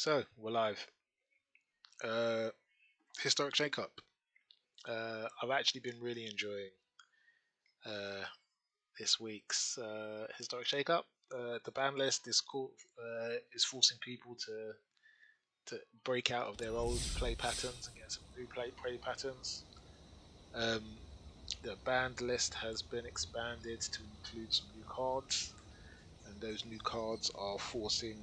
So we're live. Historic Shakeup. I've actually been really enjoying uh, this week's Historic Shakeup. The ban list is forcing people to break out of their old play patterns and get some new play patterns. The banned list has been expanded to include some new cards, and those new cards are forcing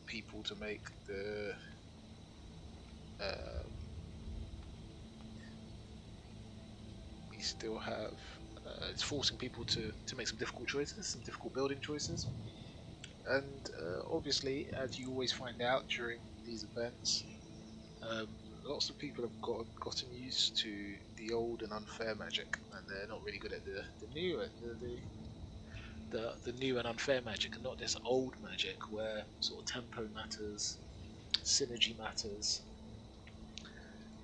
people to make the we still have it's forcing people to make some difficult choices, some difficult building choices, and obviously, as you always find out during these events, um, lots of people have gotten used to the old and unfair magic, and they're not really good at the new the new and unfair magic, and not this old magic where sort of tempo matters, synergy matters.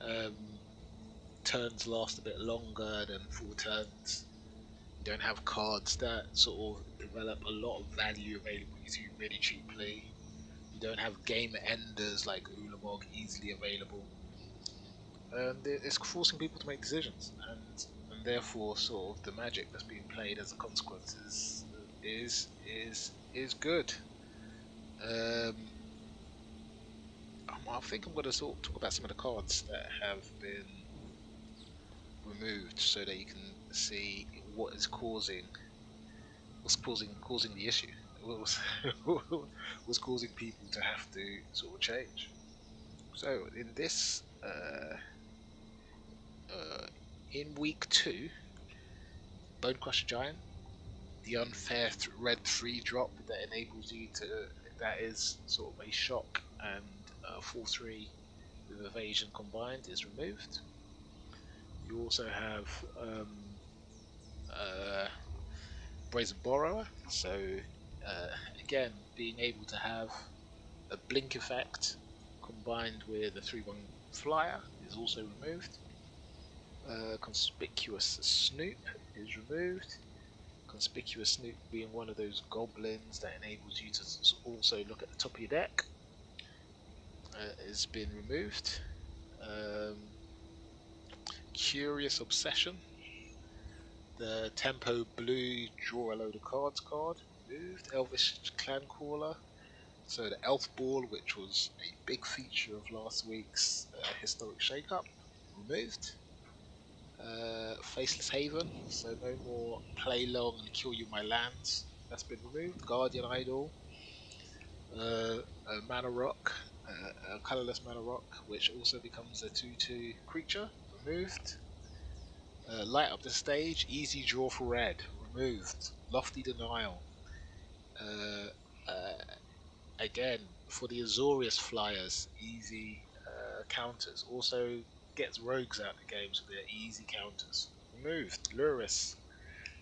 Um, Turns last a bit longer than 4 turns. You don't have cards that sort of develop a lot of value available to you really cheaply. You don't have game enders like Ulamog easily available. And it's forcing people to make decisions, and therefore sort of the magic that's being played as a consequence is good. I think I'm going to sort of talk about some of the cards that have been removed so that you can see what is causing the issue. Was causing people to have to sort of change. So in this in week 2, Bone Crusher Giant, the unfair red 3-drop that enables you to, that is sort of a shock and 4/3 with evasion combined, is removed. You also have Brazen Borrower, so again, being able to have a blink effect combined with a 3/1 flyer is also removed. Conspicuous Snoop is removed. Conspicuous Snoop being one of those goblins that enables you to also look at the top of your deck has been removed. Curious Obsession, the tempo blue draw a load of cards card, removed. Elvish Clancaller, so the Elf Ball, which was a big feature of last week's Historic Shakeup, removed. Faceless Haven, so no more play long and kill you my lands, that's been removed. Guardian Idol, a Mana Rock, a colorless Mana Rock, which also becomes a 2/2 creature, removed. Light Up the Stage, easy draw for red, removed. Lofty Denial, uh, uh, again for the Azorius flyers, easy counters, also gets rogues out of the game, so they're easy counters, removed. Luris,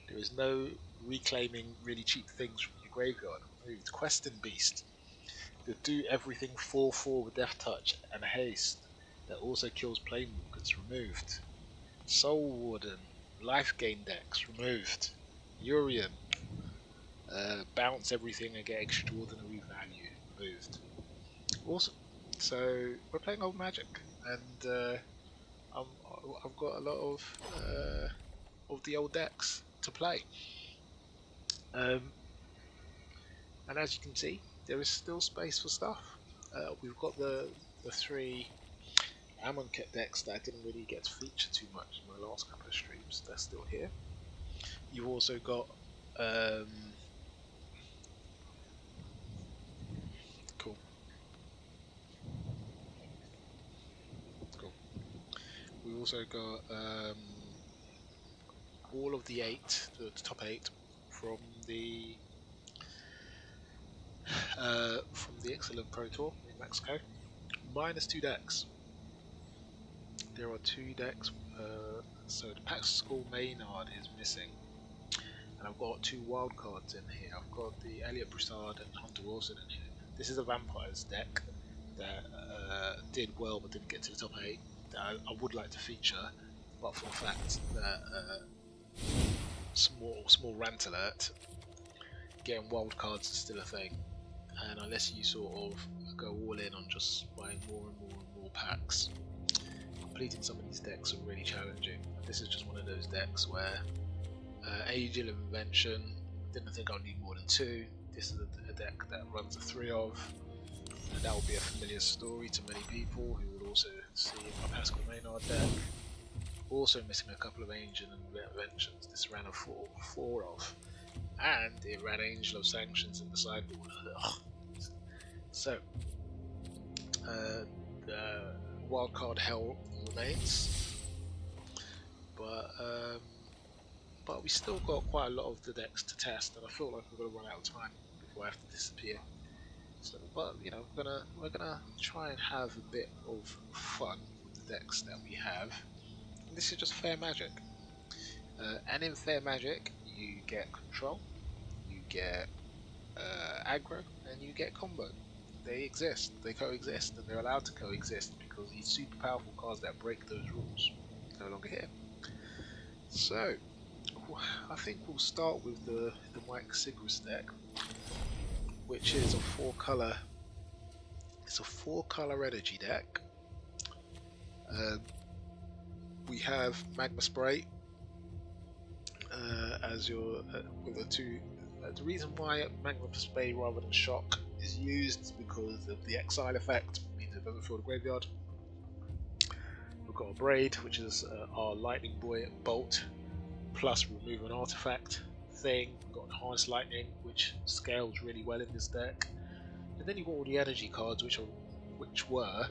there is no reclaiming really cheap things from your graveyard, removed. Questing Beast, the do everything 4/4 with Death Touch and haste that also kills Planeswalkers, removed. Soul Warden, life gain decks, removed. Urian, bounce everything and get extraordinary value, removed. Awesome. So we're playing old Magic, and I've got a lot of the old decks to play. And as you can see, there is still space for stuff. We've got the 3 Amonkhet decks that I didn't really get to feature too much in my last couple of streams. They're still here. You've also got cool. We've also got all of the top 8 from the Ixalan Pro Tour in Mexico, minus 2 decks. There are 2 decks, so the Pax School Maynard is missing, and I've got 2 wildcards in here. I've got the Elliot Broussard and Hunter Wilson in here. This is a Vampires deck that did well but didn't get to the top 8, that I would like to feature, but for the fact that small rant alert, getting wildcards is still a thing. and unless you sort of go all in on just buying more and more and more packs, completing some of these decks are really challenging. This is just one of those decks where Age of Invention, didn't think I'd need more than 2. This is a deck that runs a 3 of, and that will be a familiar story to many people who will also see my Pascal Maynard deck. Also missing a couple of Angel Inventions. This ran a 4 of, and it ran Angel of Sanctions in the sideboard. So, wildcard hell remains, but we still got quite a lot of the decks to test, and I feel like we're going to run out of time before I have to disappear. So, but you know, we're gonna try and have a bit of fun with the decks that we have. And this is just fair magic, and in fair magic, you get control, you get aggro, and you get combo. They exist, they coexist, and they're allowed to coexist because these super powerful cards that break those rules are no longer here. So, I think we'll start with the Mike Sigris deck, which is a 4-color. It's a 4-color energy deck. We have Magma Spray as your with the 2. The reason why Magma Spray rather than Shock is used is because of the exile effect. It means it doesn't fill the graveyard. We've got a Braid, which is our Lightning Bolt plus remove an artifact thing. We've got Enhanced Lightning, which scales really well in this deck. And then you've got all the energy cards, which were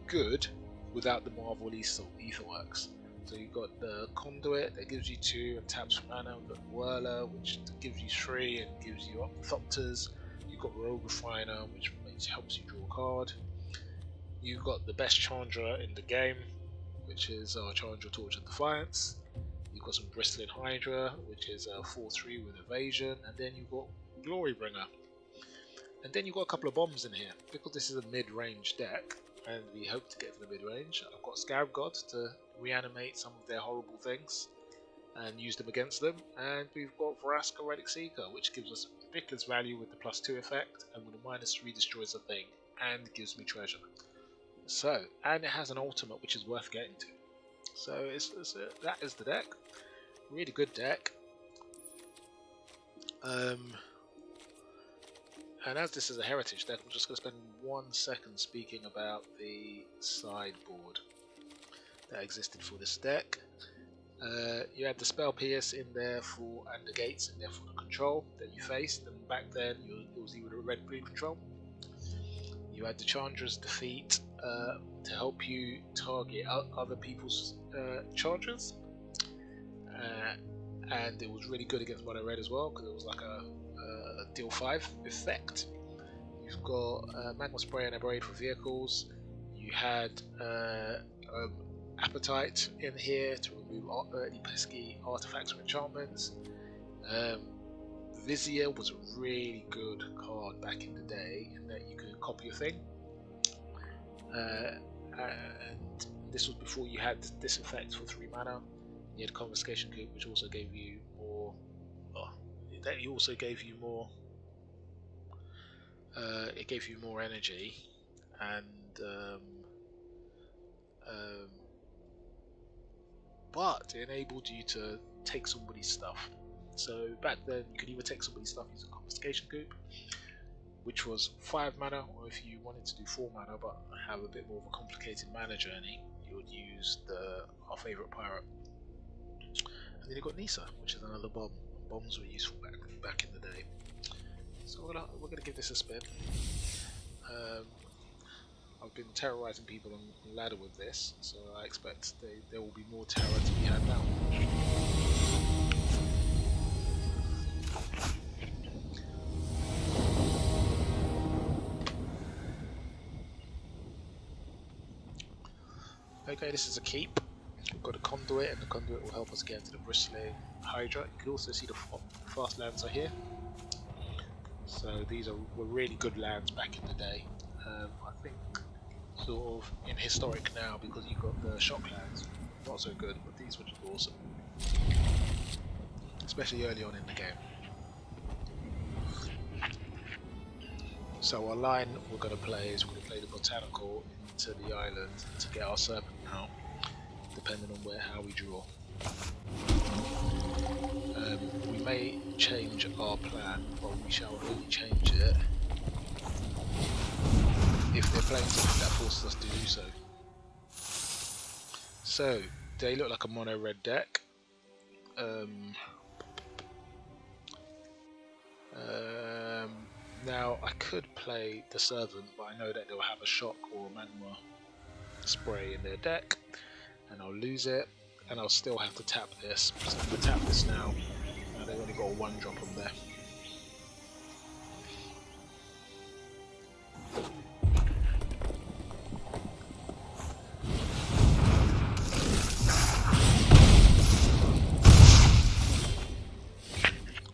good without the Marvel Etherworks. So you've got the Conduit that gives you 2 and taps for mana. We've got Whirler, which gives you 3 and gives you Ornithopters. You've got Rogue Refiner, which helps you draw a card. You've got the best Chandra in the game, which is our Chandra Torch of Defiance. You've got some Bristling Hydra, which is a 4/3 with evasion, and then you've got Glorybringer. And then you've got a couple of bombs in here. Because this is a mid-range deck, and we hope to get to the mid-range, I've got Scarab God to reanimate some of their horrible things and use them against them. And we've got Vraska Relic Seeker, which gives us ridiculous value with the +2 effect, and with a -3 destroys a thing, and gives me treasure. So, and it has an ultimate which is worth getting to. So that is the deck. Really good deck. And as this is a heritage deck, I'm just going to spend 1 second speaking about the sideboard that existed for this deck. You had the Spell Pierce in there and the Gates in there for the control that you faced, and back then it was either a red-green control. You had the Chandra's Defeat to help you target other people's Chandras, and it was really good against mono red as well because it was like a deal 5 effect. You've got Magma Spray and Abrade for vehicles. You had Appetite in here to remove any pesky artifacts or enchantments. Vizier was a really good card back in the day in that you could copy a thing. And this was before you had this effect for 3 mana. You had Confiscation Coop, which also gave you more. It also gave you more. It gave you more energy, and but it enabled you to take somebody's stuff. So back then, you could either take somebody's stuff using Confiscation Coop, which was 5 mana, or if you wanted to do 4 mana but have a bit more of a complicated mana journey, you would use our favourite pirate. And then you got Nisa, which is another bomb. Bombs were useful back in the day. So we're gonna give this a spin. I've been terrorising people on ladder with this, so I expect there will be more terror to be had now. Okay, this is a keep. We've got a Conduit, and the Conduit will help us get into the Bristling Hydra. You can also see the fast lands are here. So these were really good lands back in the day. I think sort of in historic now because you've got the shock lands, not so good, but these were just awesome, especially early on in the game. So our line we're going to play is we're going to play the botanical into the island to get our serpent out, depending on how we draw. We may change our plan, but we shall only change it if they're playing something that forces us to do so. So they look like a mono red deck. Now I could play the servant, but I know that they'll have a shock or a magma spray in their deck, and I'll lose it, and I'll still have to tap this. So I'm going to tap this now. They've only got a 1-drop on there.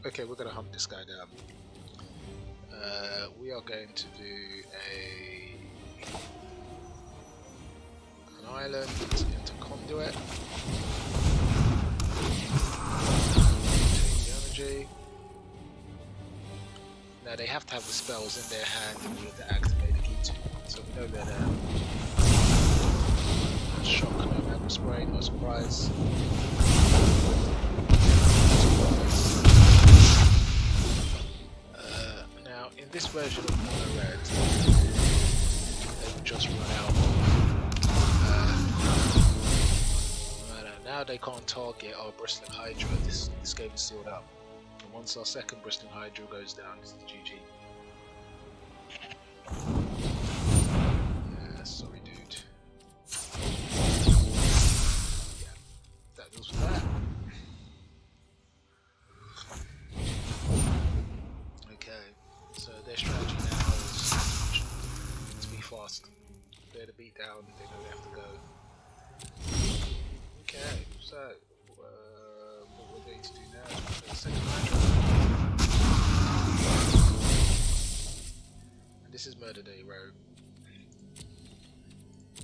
Okay, we're going to hunt this guy down. We are going to do an island into conduit. Take the energy. Now they have to have the spells in their hand in order to activate the key 2. So we know they're there. Shock, no magma spray, no surprise. In this version of Mono Red, they've just run out of now they can't target our Bristling Hydra. This game is sealed up. And once our second Bristling Hydra goes down, it's the GG. Yeah, sorry dude. Yeah, that goes for that. So their strategy now is to be fast. They're to beat down, they know they have to go. Okay, so what we're going to do now is play the second match. And this is Murder Day Row.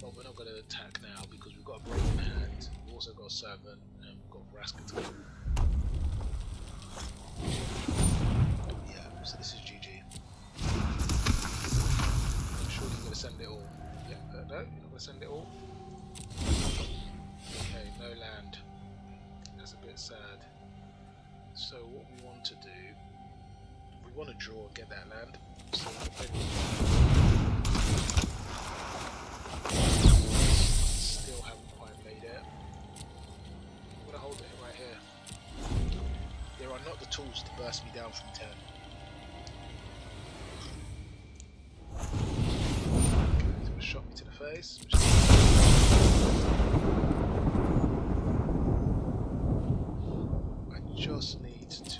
But we're not going to attack now because we've got a break in hand, we've also got a servant, and we've got Vraska to go. Yeah, so this is GG. Send it all. Yeah, no, you're not going to send it all. Okay, no land. That's a bit sad. So what we want to do, we want to draw and get that land. So still haven't quite made it. I'm going to hold it right here. There are not the tools to burst me down from 10. Shot me to the face. I just need to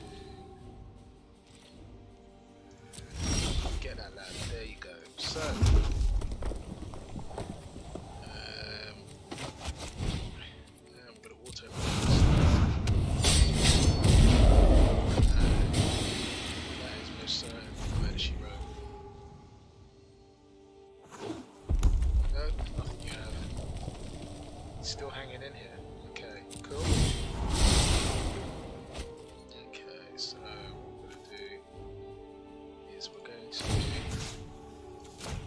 get that land. There you go. So I'm going to auto that is most certain. Where she wrote. Still hanging in here. Okay, cool. Okay, so what we're going to do is we're going to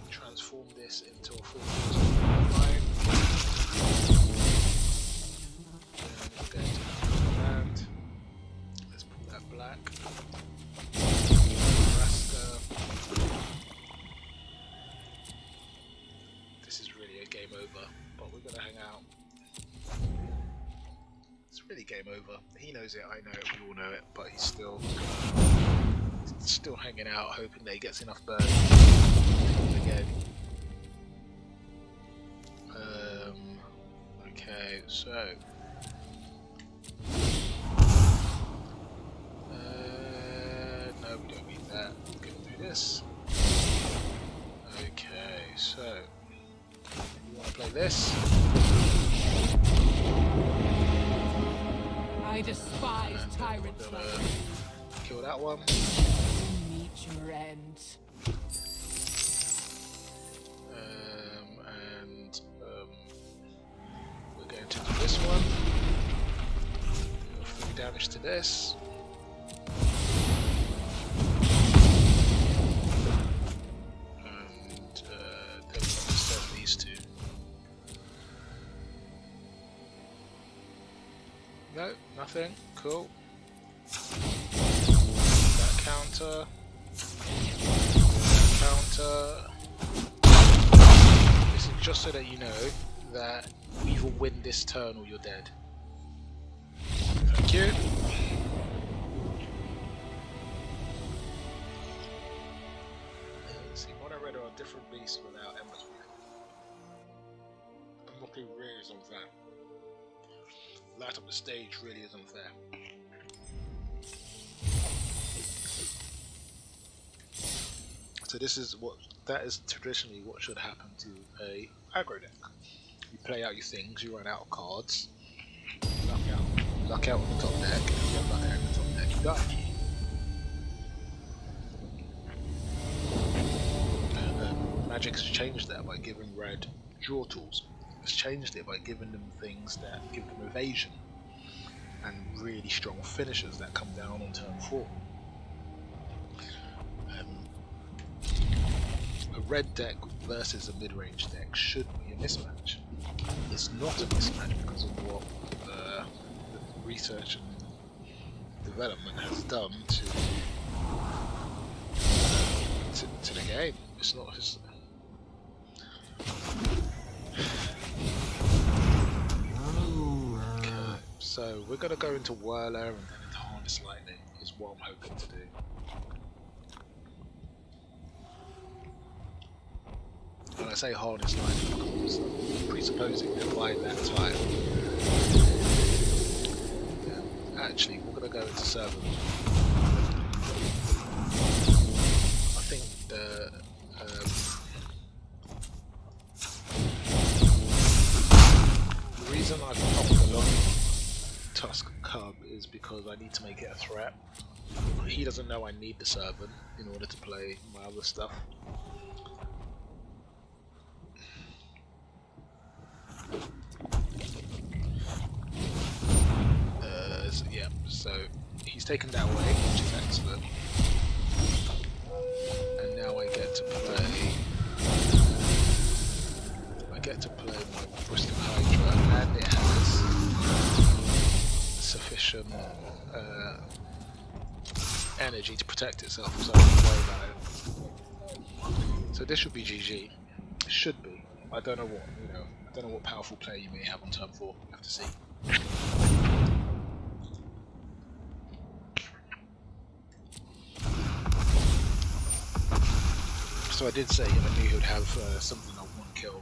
transform this into a full line. And we're going to pull the land. Let's pull that black. Vraska. This is really a game over, but we're going to hang out. Really game over. He knows it, I know it, we all know it, but he's still hanging out, hoping that he gets enough burn again. Okay, so no, we don't need that. We're gonna do this. Okay, so you want to play this? I despise tyrants like you. Kill that one. Meet your end. We're going to do this one. 3 damage to this. Nothing? Cool. That counter. Counter. This is just so that you know that you either win this turn or you're dead. Thank you. See, Mono Red are a different beast without Ember's Wreath. I'm looking really is unfair. Light up the stage really is unfair. So this is that is traditionally what should happen to a aggro deck. You play out your things, you run out of cards, luck out on the top deck, and if you have luck out on the top deck, you die. Magic has changed that by giving red draw tools. It's changed it by giving them things that give them evasion and really strong finishers that come down on turn 4. A red deck versus a mid-range deck should be a mismatch. It's not a mismatch because of what the research and development has done to the game. It's not. Okay, so we're gonna go into Whirler and then into Harness Lightning is what I'm hoping to do. When I say Harness Lightning, because presupposing that by that time, actually we're gonna go into Servant. I think the reason I've popped a lot of Tusk Cub is because I need to make it a threat. He doesn't know I need the Servant in order to play my other stuff. Yeah, so he's taken that away, which is excellent. And now I get to play my Bristol Hydra, and it has sufficient energy to protect itself, so I don't worry about it. So this should be GG. It should be. I don't know what, I don't know what powerful player you may have on turn 4. We'll have to see. So I did say I knew he would have something like 1 kill,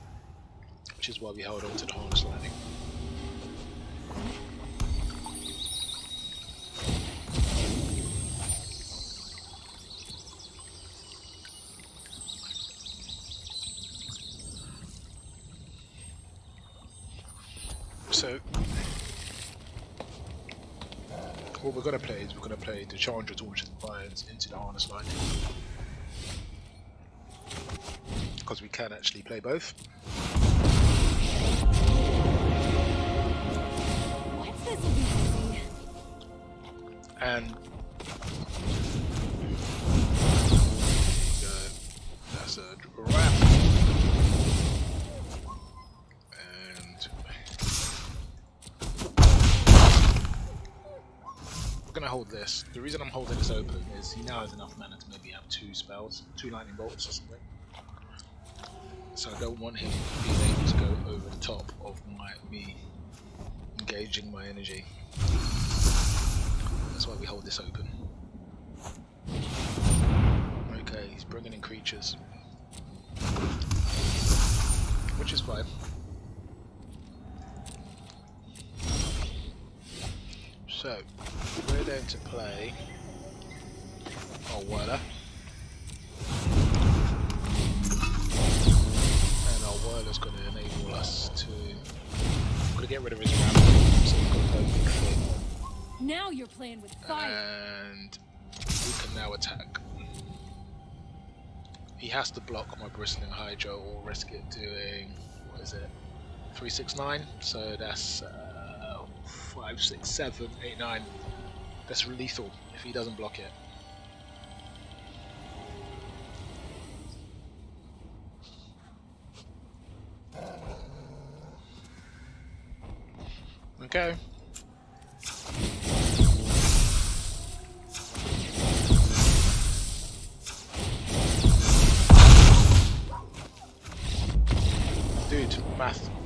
which is why we held on to the Harness Lightning. So what we're going to play is we're going to play the Chandra Torches and Fires into the Harness Lightning. Because we can actually play both. And that's a wrap. And we're gonna hold this. The reason I'm holding this open is he now has enough mana to maybe have 2 spells, 2 lightning bolts or something. So I don't want him being able to go over the top of me engaging my energy. That's why we hold this open. Okay, he's bringing in creatures, which is fine. So we're going to play our Whirler. Whirler's going to enable us to. I'm going to get rid of his ramp, so we've got no big thing. Now you're playing with fire. And we can now attack. He has to block my Bristling Hydra or risk it doing, what is it, 3, 6, 9? So that's 5, 6, 7, 8, 9. That's lethal if he doesn't block it. Okay.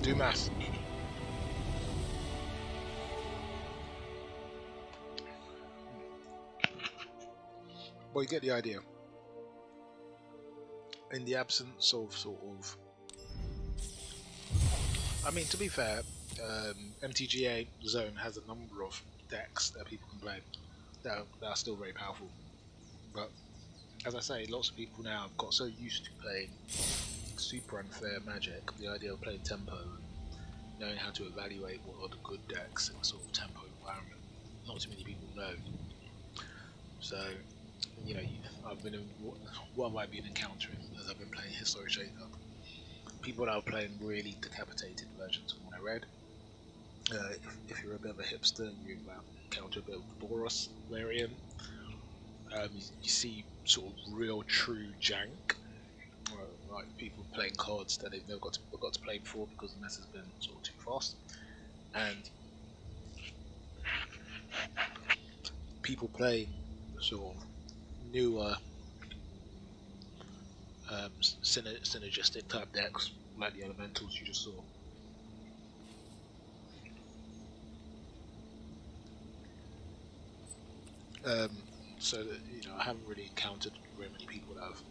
Do math. Well, you get the idea. In the absence of sort of, I mean, to be fair, MTGA Zone has a number of decks that people can play that are still very powerful. But as I say, lots of people now have got so used to playing super unfair Magic, the idea of playing tempo and knowing how to evaluate what are the good decks in a sort of tempo environment. Not too many people know. So, you know, what have I been encountering as I've been playing Historic Shakeup? People that are playing really decapitated versions of what I read. If you're a bit of a hipster, you encounter a bit of the Boros variant. You see sort of real true jank, like people playing cards that they've never got to play before because the mess has been sort of too fast, and people playing sort of newer synergistic type decks like the elementals you just saw. So that, you know, I haven't really encountered very many people that have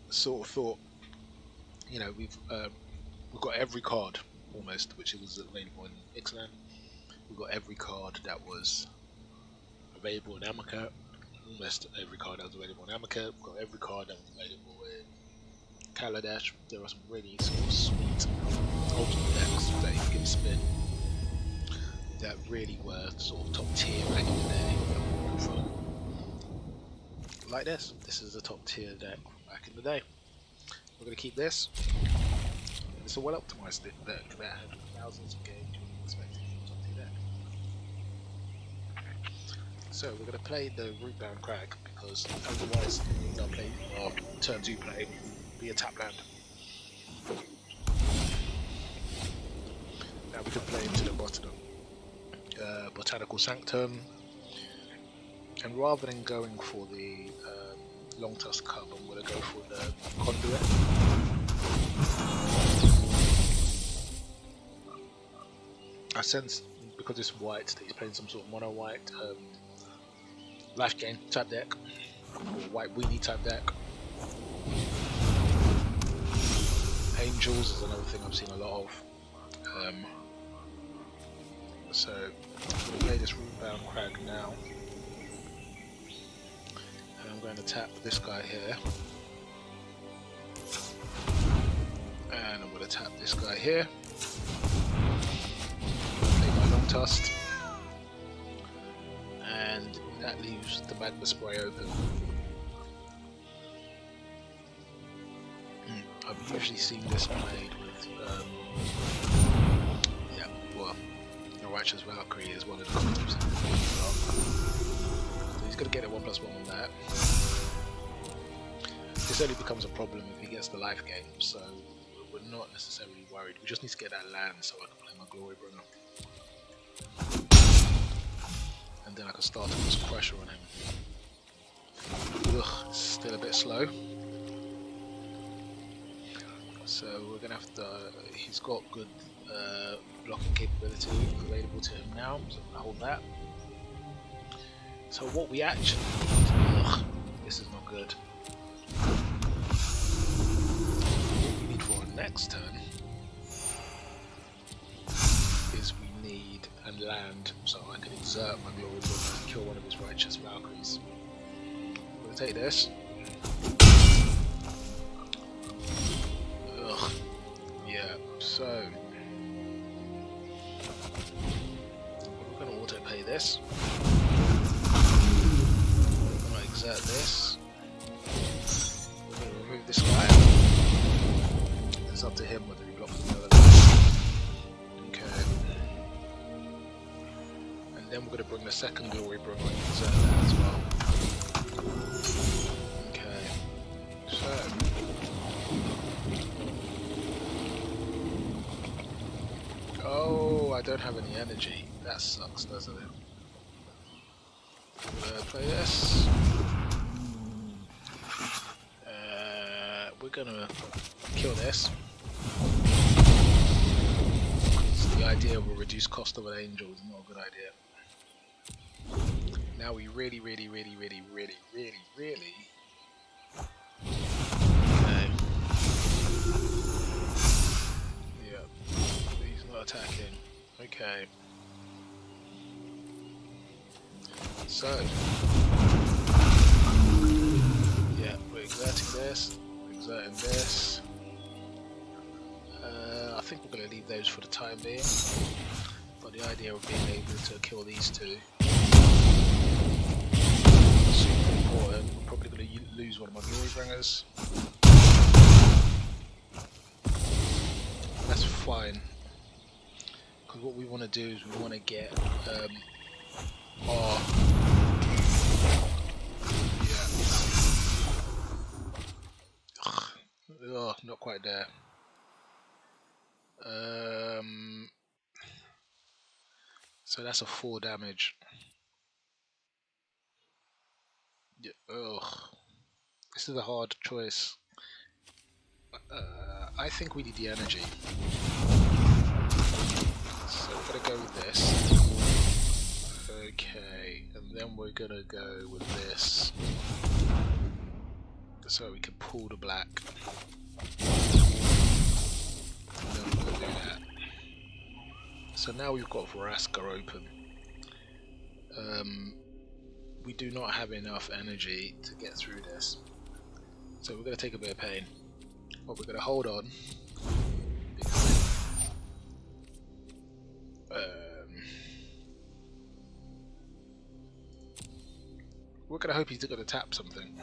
sort of thought, you know, we've got every card almost which was available in Ixalan. We've got every card that was available in Amaker. Almost every card that was available in Amaker. We've got every card that was available in Kaladesh. There are some really sort of sweet ultimate decks that you can spin that really were sort of top tier back in the day. Like this. This is a top tier deck back in the day. We're going to keep this. It's a well optimized deck that had thousands of games you would expect from a top tier deck. So we're going to play the Rootbound Crag because otherwise our turn 2 play will be a tap land. Now we can play into the Botanical Sanctum, and rather than going for the Long Tusk Cub, I'm going to go for the Conduit. I sense, because it's white, that he's playing some sort of mono white life gain type deck, or white weenie type deck. Angels is another thing I've seen a lot of. So I'm going to play this Rootbound Crag now, and I'm going to tap this guy here, and I'm going to tap this guy here, play my Long Tusk, and that leaves the Magma Spray open. I've usually seen this played with Righteous Valkyrie is one of the concepts. So he's going to get a 1+1 on that. This only becomes a problem if he gets the life game, so we're not necessarily worried. We just need to get that land so I can play my Glory Bringer. And then I can start to put some pressure on him. Ugh, it's still a bit slow. So we're going to have to... he's got good blocking capability available to him now, so I'm going to hold that. So what we actually need... Ugh, this is not good. What we need for our next turn is we need a land so I can exert my Glory Bringer and kill one of his Righteous Valkyries. I'm going to take this. Ugh. Yeah, so we're going to auto pay this. I'm going to exert this. We're going to remove this guy. It's up to him whether he blocks the other. Okay. And then we're going to bring the second Glory Bringer and exert that as well. Okay. So oh, I don't have any energy. That sucks, doesn't it? Play this. We're gonna kill this. The idea of a reduced cost of an angel is not a good idea. Now we really. Okay. Yeah, he's not attacking. Okay. So, yeah, we're exerting this, exerting this. I think we're going to leave those for the time being. But the idea of being able to kill these two is super important. I'm probably going to lose one of my glory bringers. That's fine. Because what we want to do is we want to get our oh, not quite there. So that's a 4 damage. Yeah, ugh. This is a hard choice. I think we need the energy. So we're gonna go with this. Okay, and then we're gonna go with this. So we can pull the black. And then we're gonna do that. So now we've got Vraska open. We do not have enough energy to get through this. So we're gonna take a bit of pain. But we're gonna hold on. We're gonna hope he's gonna tap something.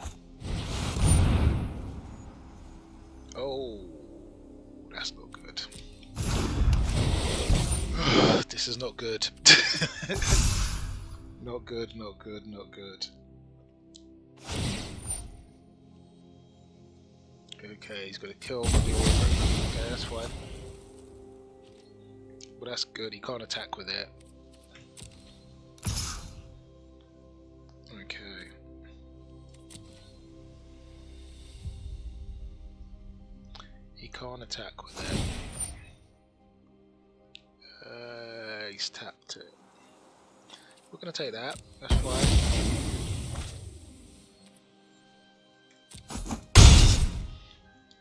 Oh, that's not good. This is not good. Not good, not good, not good. Okay, he's gonna kill the order. Okay, that's fine. Well, that's good. He can't attack with it. Okay. He can't attack with it. He's tapped it. We're gonna take that. That's fine.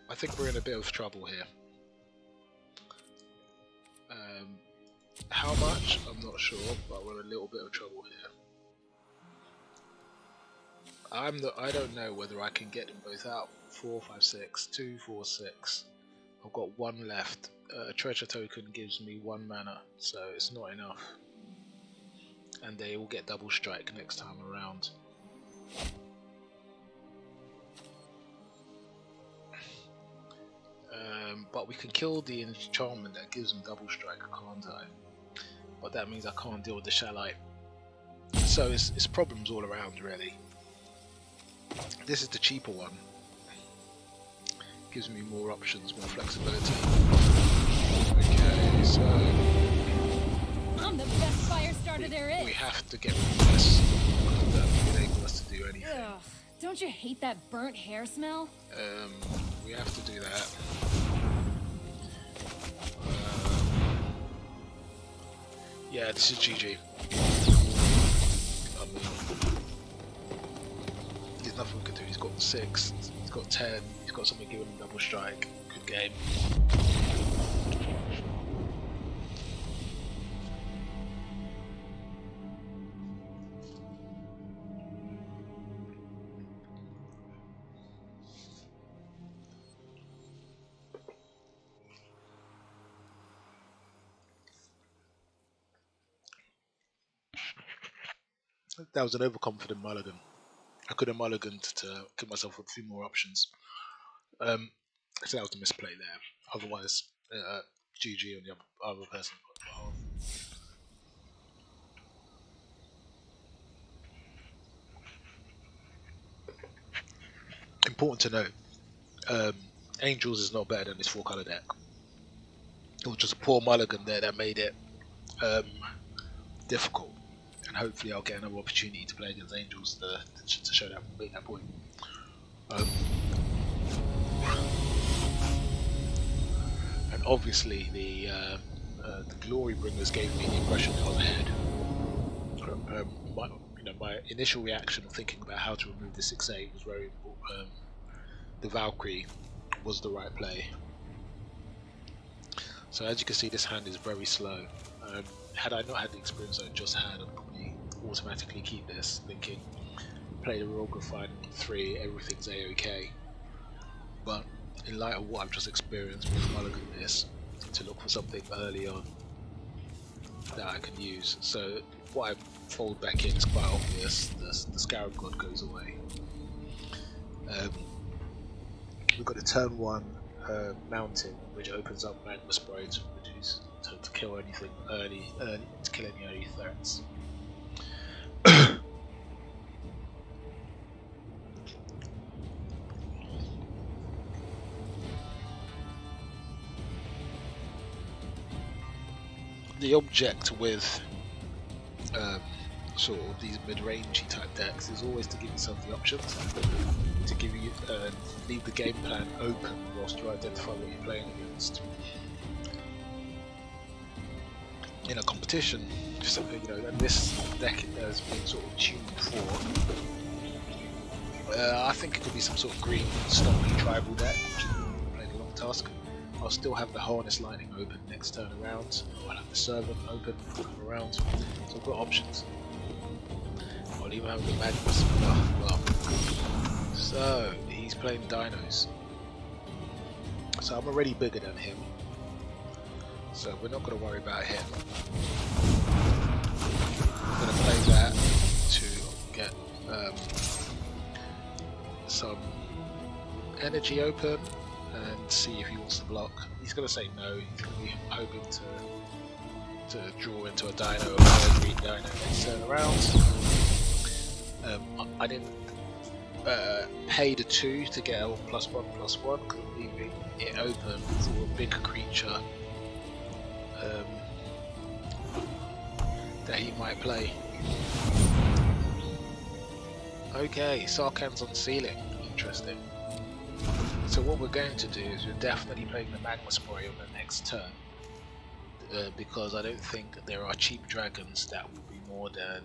I think we're in a bit of trouble here. How much? I'm not sure, but we're in a little bit of trouble here. I don't know whether I can get them both out. 4, 5, 6, 2, 4, 6. I've got 1 left. A treasure token gives me 1 mana, so it's not enough. And they will get double strike next time around. But we can kill the enchantment that gives them double strike, can't I? But that means I can't deal with the Shakeup. So it's problems all around, really. This is the cheaper one. Gives me more options, more flexibility. Okay, so I'm the best fire starter there is. We have to get rid of this because that won't enable us to do anything. Ugh, don't you hate that burnt hair smell? We have to do that. Yeah, this is GG. I mean, there's nothing we can do. He's got 6, he's got 10, he's got something giving him double strike. Good game. That was an overconfident mulligan. I could have mulliganed to give myself a few more options. So that was a misplay there. Otherwise, GG on the other person. Important to note, Angels is not better than this 4-color deck. It was just a poor mulligan there that made it difficult. And hopefully I'll get another opportunity to play against Angels to show that, make that point. obviously the Glory Bringers gave me the impression that I was ahead. My initial reaction of thinking about how to remove the 6/8 was very important. The Valkyrie was the right play. So as you can see, this hand is very slow. Had I not had the experience I just had, I'd probably automatically keep this, thinking play the Rogue Fine 3, everything's a-okay. But in light of what I've just experienced with mulligan this, to look for something early on that I can use. So what I fold back in is quite obvious. The Scarab God goes away. We've got a turn 1 mountain, which opens up Magma Spray to reduce to kill anything early, to kill any early threats. The object with sort of these mid-rangey type decks is always to give yourself the options, to give you leave the game plan open whilst you identify what you're playing against. In a competition, and this deck has been sort of tuned for. I think it could be some sort of green stocky tribal deck, which is playing a long task. I'll still have the Harness Lightning open next turn around. I'll have the Servant open around. So I've got options. I'll even have the Magnus. Well. So he's playing Dinos. So I'm already bigger than him. So we're not going to worry about him. I'm going to play that to get some energy open and see if he wants to block. He's going to say no. He's going to be hoping to draw into a Dino or a green Dino next turn around. I didn't pay the 2 to get a +1/+1 because I'm leaving it open for a big creature that he might play. Okay, Sarkhan's on ceiling. Interesting. So what we're going to do is we're definitely playing the Magma Spray on the next turn, because I don't think there are cheap dragons that will be more than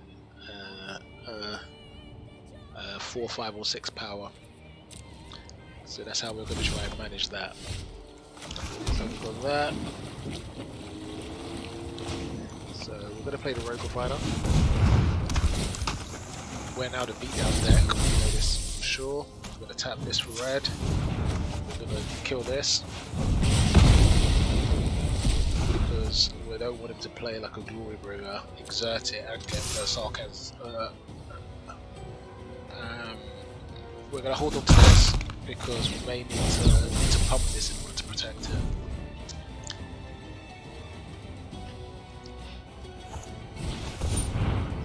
4, 5 or 6 power. So that's how we're going to try and manage that. So we've got that. So we're going to play the Rogue Fighter. We're now the beatdown deck, we know this for sure. We're going to tap this for red. We're going to kill this because we don't want him to play like a Glory Bringer, exert it and get Sarkhan's. We're going to hold on to this because we may need to pump this in order to protect it.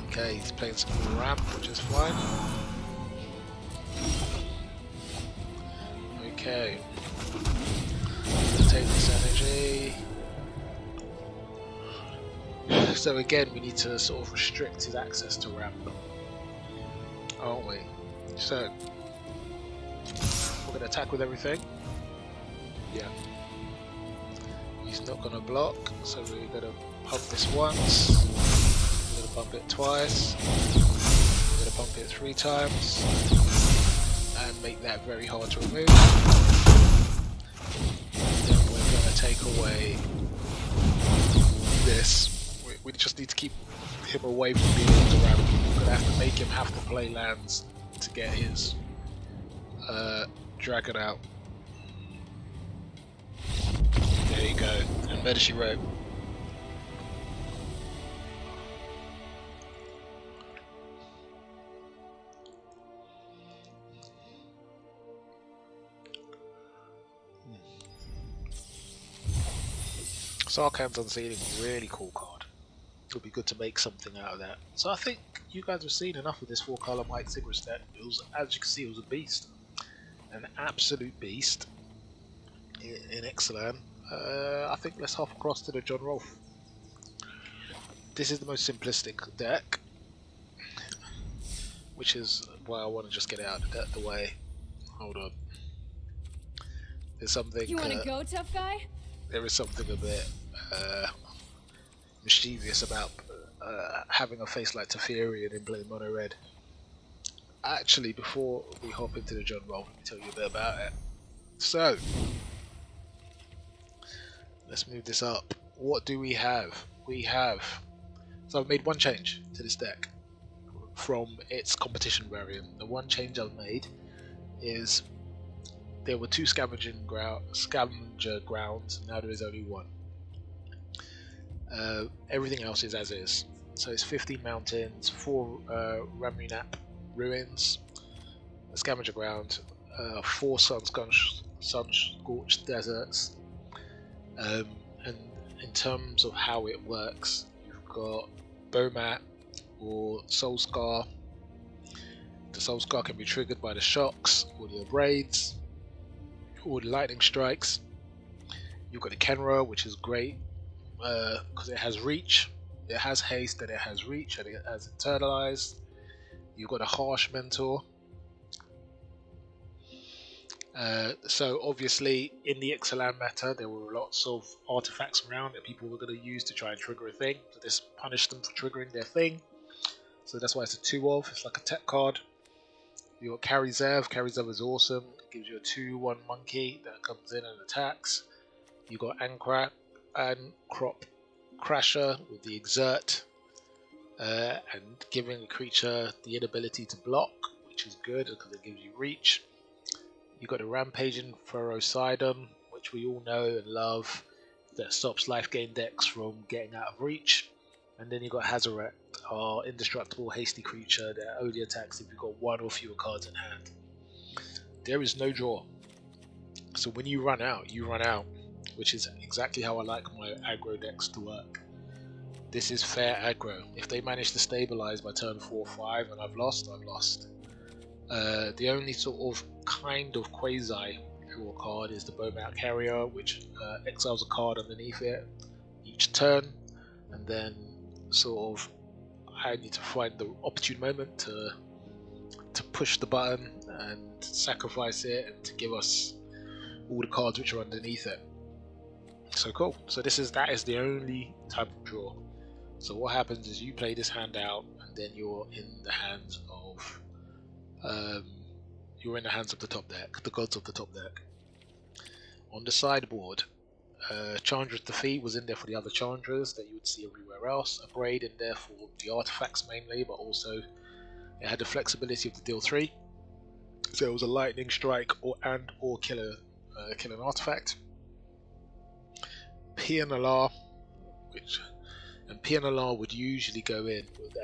Okay, he's playing some more ramp, which is fine. Okay, let's take this energy. So again, we need to sort of restrict his access to ramp, aren't we? So we're going to attack with everything. Yeah. He's not going to block, so we're going to pump this once. We're going to pump it twice. We're going to pump it 3 times. And make that very hard to remove. Then we're going to take away this. We just need to keep him away from being able to ramp. We're going to have to make him have to play lands to get his dragon out. There you go. And better she wrote. Sarkhan's Unsealing, really cool card. It'll be good to make something out of that. So I think you guys have seen enough of this 4-color Mike Sigris deck. It was, as you can see, it was a beast. An absolute beast in Ixalan. I think let's hop across to the John Rolfe. This is the most simplistic deck, which is why I want to just get it out of the way. Hold on. There's something... You want to go, tough guy? there is something a bit mischievous about having a face like Teferi and then playing mono red. Actually, before we hop into the John roll, let me tell you a bit about it. So, let's move this up. What do we have? So I've made one change to this deck from its competition variant. The one change I've made is there were 2 scavenger grounds, now there is only 1. Everything else is as is. So it's 15 mountains, 4 Ramunap ruins, a scavenger ground, 4 sun-scorched deserts. And in terms of how it works, you've got Bomat or Soul Scar. The Soul Scar can be triggered by the shocks or the abrades or the lightning strikes. You've got the Kenra, which is great because it has reach, it has haste, and it has reach, and it has internalize. You've got a harsh mentor. So obviously in the Ixalan meta there were lots of artifacts around that people were going to use to try and trigger a thing. So this punished them for triggering their thing. So that's why it's a 2-of. It's like a tech card. You got Karizev. Karizev is awesome. It gives you a 2/1 monkey that comes in and attacks. You got Ancrop Crasher with the Exert, and giving a creature the inability to block, which is good because it gives you reach. You got a Rampaging Ferocidum, which we all know and love, that stops life gain decks from getting out of reach. And then you got Hazoret, our indestructible hasty creature that only attacks if you've got 1 or fewer cards in hand. There is no draw. So when you run out, which is exactly how I like my aggro decks to work. This is fair aggro. If they manage to stabilize by turn 4 or 5 and I've lost, I've lost. The only sort of kind of quasi draw card is the Bomat Carrier, which exiles a card underneath it each turn, and then sort of I need to find the opportune moment to push the button and sacrifice it and to give us all the cards which are underneath it. So cool. So that is the only type of draw. So what happens is you play this hand out, and then you're in the hands of the top deck, the gods of the top deck. On the sideboard, Chandra's Defeat was in there for the other Chandras that you would see everywhere else. A Braid in there for the artifacts mainly, but also it had the flexibility of the deal 3. So it was a lightning strike or kill an artifact. PNLR, PNLR would usually go in with the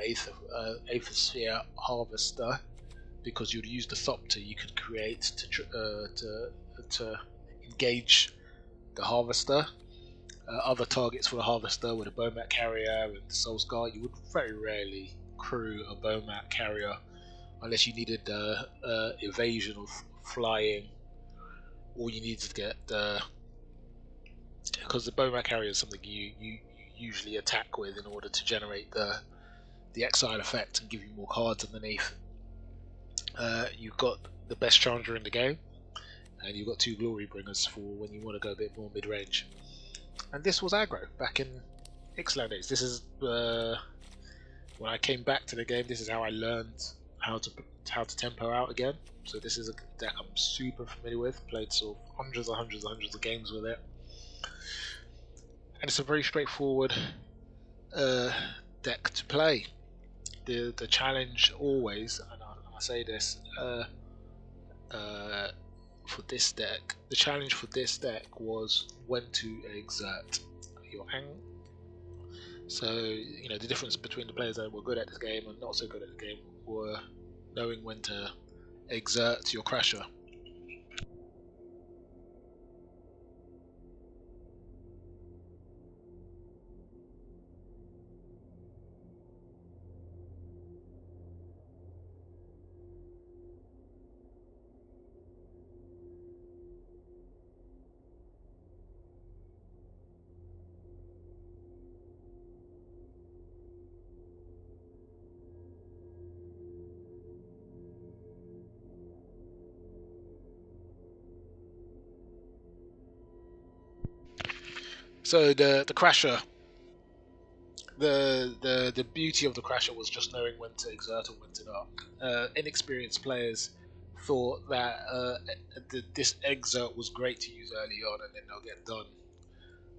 Aether Harvester, because you'd use the Thopter you could create to engage the Harvester. Other targets for the Harvester were the Bomat Carrier and the Soul Scar. You would very rarely crew a Bomat Carrier unless you needed evasion of flying, or you needed to get because the Bomat Carrier is something you usually attack with in order to generate the exile effect and give you more cards underneath. You've got the best Chandra in the game, and you've got 2 Glory Bringers for when you want to go a bit more mid-range. And this was aggro back in Ixalan days. This is when I came back to the game. This is how I learned how to tempo out again. So this is a deck I'm super familiar with. Played sort of hundreds of games with it, and it's a very straightforward deck to play. The challenge always, and I say this for this deck, the challenge for this deck was when to exert your So the difference between the players that were good at this game and not so good at the game were knowing when to exert your Crasher. So the Crasher, the beauty of the Crasher was just knowing when to exert and when to not. Inexperienced players thought that this exert was great to use early on, and then they'll get done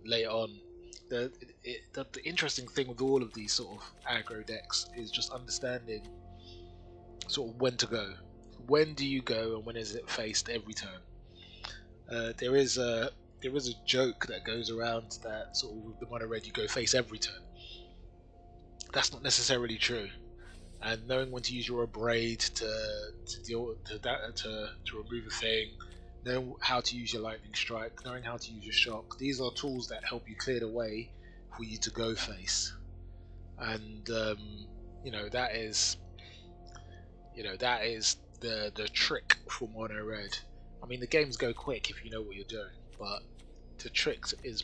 later on. The interesting thing with all of these sort of aggro decks is just understanding sort of when to go. When do you go, and when is it faced every turn? There is a joke that goes around that sort of with the mono red you go face every turn. That's not necessarily true. And knowing when to use your abrade to deal to that to remove a thing, knowing how to use your lightning strike, knowing how to use your shock. These are tools that help you clear the way for you to go face, and that is the trick for mono red. I mean, the games go quick if you know what you're doing, but the trick is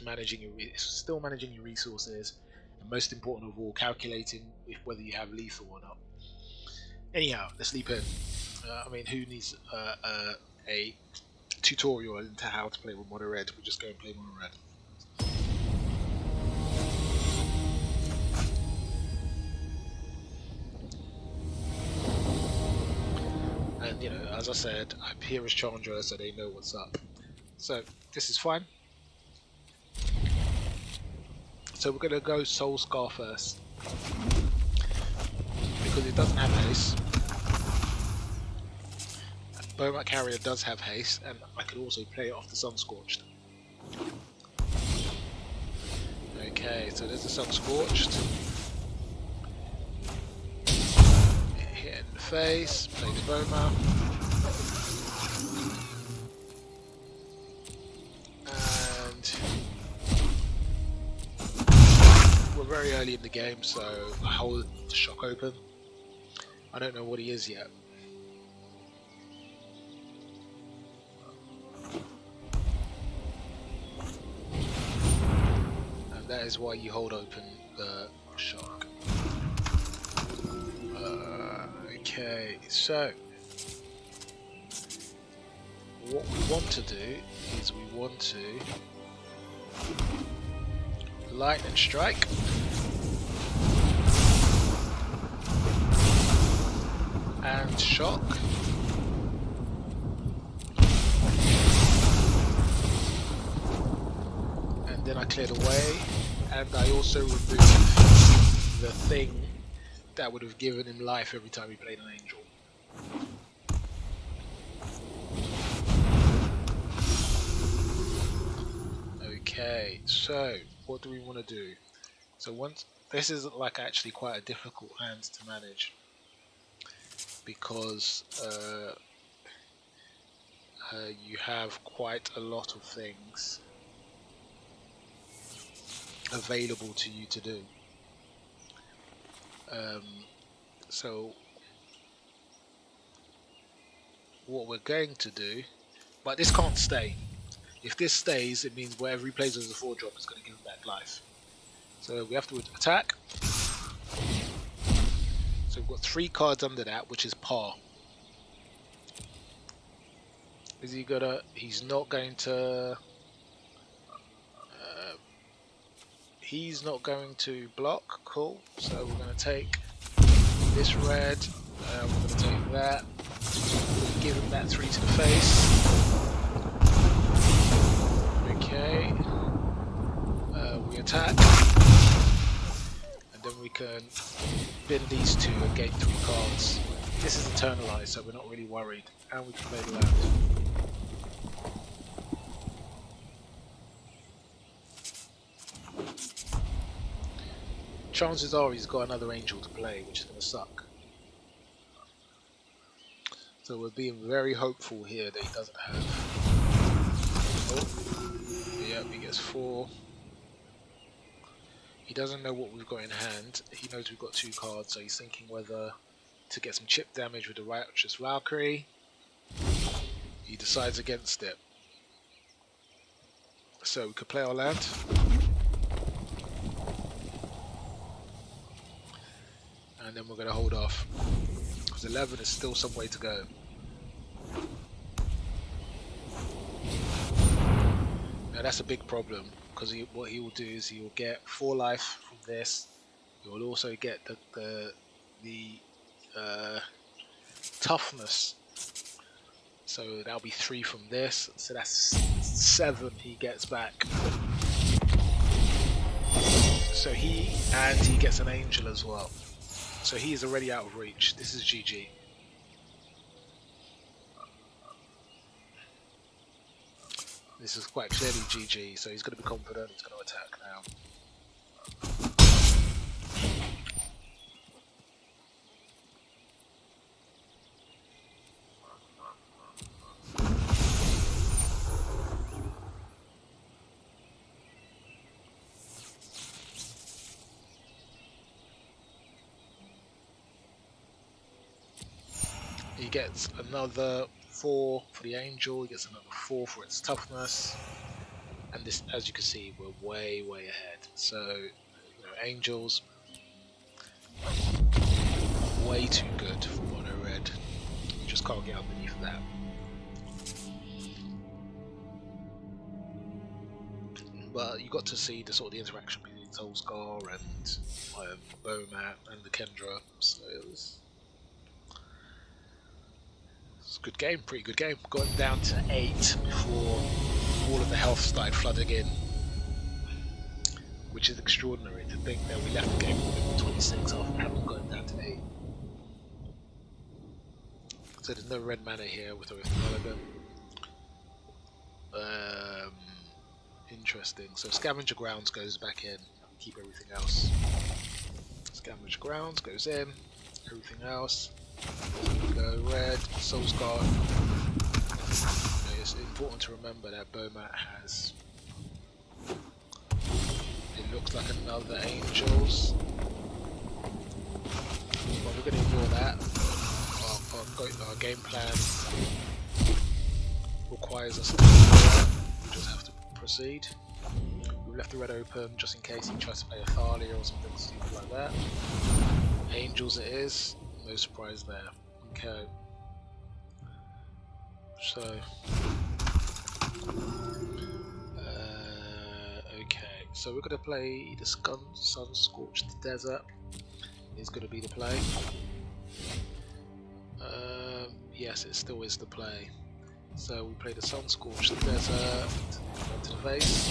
still managing your resources, and most important of all, calculating whether you have lethal or not. Anyhow, let's leap in. I mean, who needs a tutorial into how to play with mono red? We just go and play mono red. And as I said, I'm here as Chandra, so they know what's up. So this is fine. So we're gonna go Soul Scar first because it doesn't have haste. Bowmat Carrier does have haste, and I could also play it off the Sun Scorched. Okay, so there's the Sun Scorched. Hit in the face, play the Bowmat. And we're very early in the game, so I hold the shock open. I don't know what he is yet. That is why you hold open the shock. Okay, so what we want to do is we want to lightning strike, and shock. And then I cleared away, and I also removed the thing that would have given him life every time he played an angel. Okay, so what do we want to do? So once this is like actually quite a difficult hand to manage because you have quite a lot of things available to you to do. So what we're going to do, but this can't stay. If this stays, it means wherever he plays as a 4-drop is going to give him back life. So we have to attack. So we've got 3 cards under that, which is par. Is he gonna? He's not going to. He's not going to block. Cool. So we're going to take this red. We're going to take that. Give him that 3 to the face. Okay. We attack. And then we can bin these 2 and gain 3 cards. This is eternalized, so we're not really worried. And we can play the land. Chances are he's got another angel to play, which is going to suck. So we're being very hopeful here that he doesn't have. Oh, yeah, he gets 4. He doesn't know what we've got in hand. He knows we've got 2 cards, so he's thinking whether to get some chip damage with the Righteous Valkyrie. He decides against it. So we could play our land. And then we're going to hold off, because 11 is still some way to go. Now and that's a big problem because what he will do is he will get 4 life from this. He will also get the toughness, so that'll be 3 from this. So that's 7 he gets back. So he gets an angel as well. So he is already out of reach. This is GG. This is quite clearly GG, so he's going to be confident, he's going to attack now. He gets another 4 for the angel, he gets another 4 for its toughness. And this, as you can see, we're way ahead. So, you know, angels, way too good for mono red. You just can't get underneath that. But you got to see the sort of the interaction between Solskar and Bomat and the Kendra. So it was a good game, pretty good game. Got down to 8 before all of the health started flooding in, which is extraordinary to think that we left the game with 26 after having gotten down to 8. So there's no red mana here with Mulligan. Interesting. So Scavenger Grounds goes back in, keep everything else. Scavenger Grounds goes in, everything else. Go red, Soulscar. It's important to remember that Bomat has, it looks like another Angels, but we're going to ignore that. Our game plan requires us to do that. We just have to proceed. We left the red open just in case he tries to play a Thalia or something stupid like that. Angels it is, no surprise there. Okay. So, okay, so we're going to play the Sun-Scorched Desert is going to be the play. Yes, it still is the play. So we play the Sun-Scorched Desert to the face.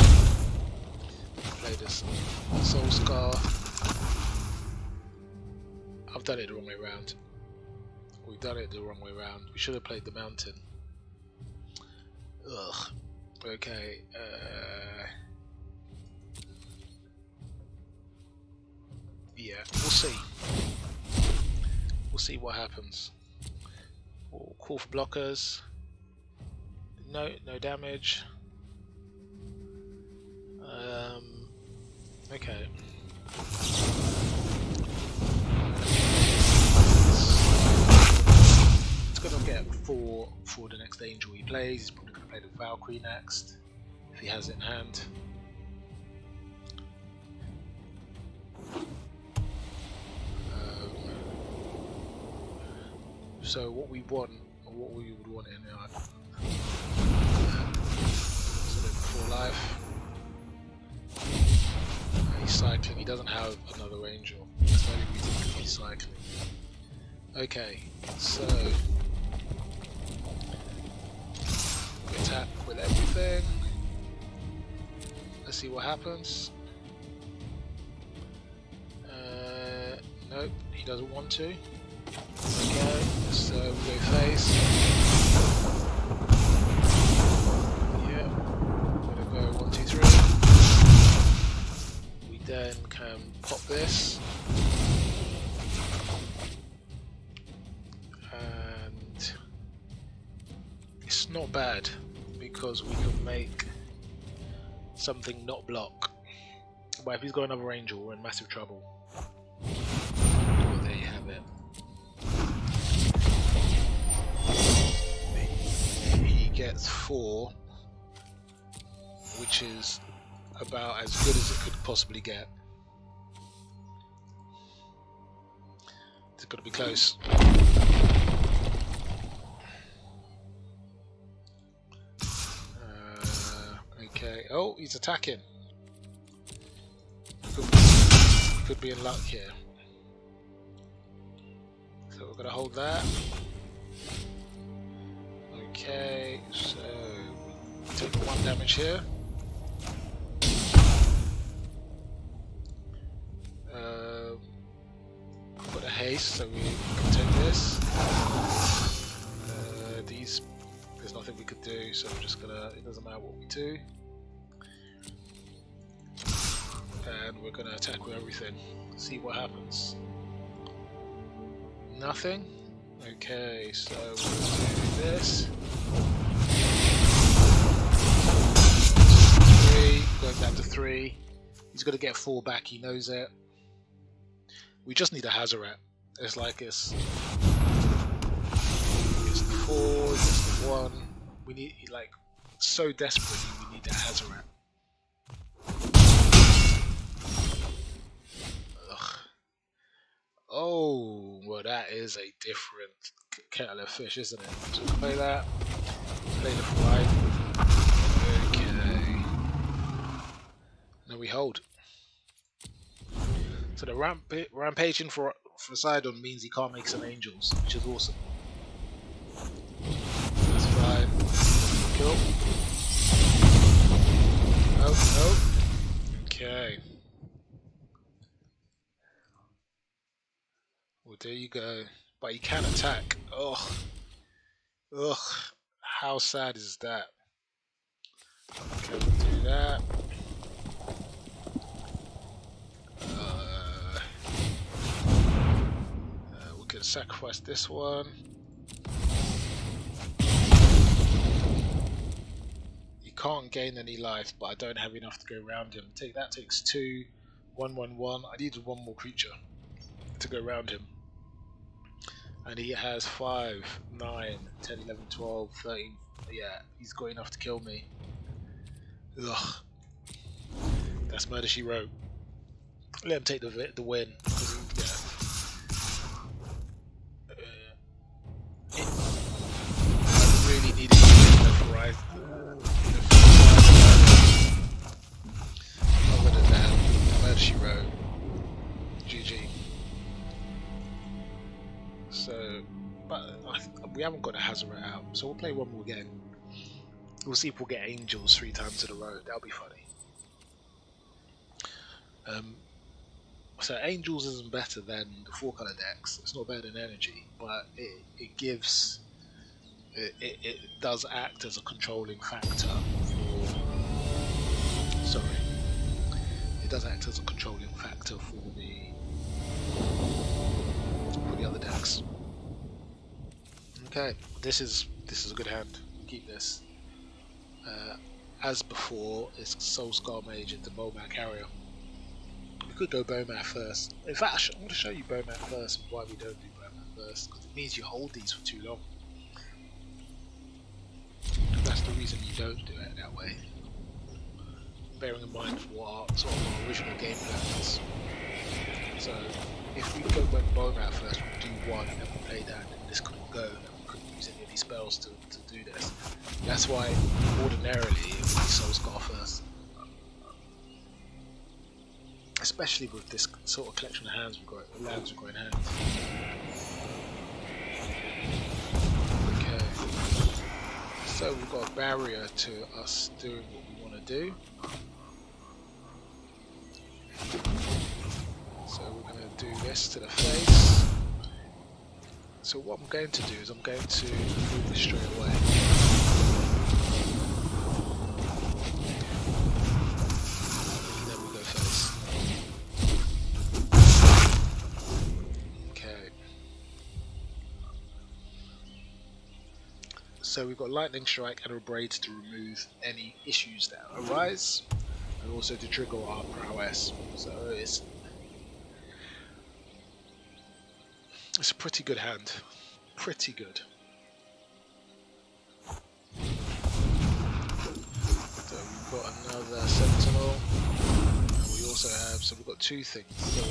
We play this Soulscar. I've done it the wrong way around. We've done it the wrong way around. We should have played the Mountain. Ugh. Okay. Yeah, we'll see. We'll see what happens. We'll call for blockers. No damage. Okay. It's gonna get 4 for the next angel he plays. He's probably gonna play the Valkyrie next if he has it in hand. So what we want, or what we would want in our so 4 life. He's cycling. He doesn't have another angel. That's the only reason he's cycling. Okay, so we attack with everything. Let's see what happens. Nope, he doesn't want to. Okay, so we go face. Yeah, I'm gonna go 1, 2, 3. We then can pop this. And it's not bad because we can make something not block. But if he's got another angel, we're in massive trouble. Well, there you have it. He gets 4, which is about as good as it could possibly get. It's got to be close. Okay. Okay. Oh, he's attacking. Could be in luck here. So we're gonna hold that. Okay, so take 1 damage here. Put a haste so we can take this. There's nothing we could do, so we're just gonna. It doesn't matter what we do. And we're gonna attack with everything. See what happens. Nothing. Okay, so we'll do this. 3, going down to 3. He's gonna get 4 back. He knows it. We just need a Hazoret. It's like it's the 4, it's the 1. We need like so desperately we need a Hazoret. Ugh. Oh, well that is a different kettle of fish, isn't it? So play that. Play the 5. Okay. Now we hold. So the rampaging for Sidon means he can't make some angels, which is awesome. That's fine. Cool. Oh, no. Okay. Well, there you go. But he can attack. Ugh. Ugh. How sad is that? Okay, we'll do that. We can sacrifice this one. He can't gain any life, but I don't have enough to go around him. That takes 2. 1, 1, 1. I needed 1 more creature to go around him. And he has 5, 9, 10, 11, 12, 13. Yeah, he's got enough to kill me. Ugh. That's Murder She Wrote. Let him take the win. Yeah. I really needed to go for other than that, Murder She Wrote. GG. So, but we haven't got a Hazoret out, so we'll play 1 more game. We'll see if we'll get angels 3 times in a row. That'll be funny. So angels isn't better than the 4-color decks. It's not better than energy, but it gives. It does act as a controlling factor for. Sorry. It does act as a controlling factor for the other decks. Okay, this is a good hand. Keep this. As before, it's Soulscar Mage into Bowmat Carrier. We could go Bowmat first. In fact, I'm going to show you Bowmat first and why we don't do Bowmat first, because it means you hold these for too long. That's the reason you don't do it that way. Bearing in mind what our sort of our original game plan is. So, if we go Bowmat first, we'll do 1 and then we'll play that, and this couldn't go, and we couldn't use any of these spells to do this. That's why ordinarily it would be Soulscar first. Especially with this sort of collection of hands we've got, lands we've got in hand. Okay. So we've got a barrier to us doing what we want to do. So we're going to do this to the face. So what I'm going to do is I'm going to move this straight away. And then we go face. Okay. So we've got Lightning Strike and Abrade to remove any issues that arise, and also to trigger our prowess. So it's a pretty good hand. Pretty good. So we've got another Sentinel. And we also have, so we've got 2 things. So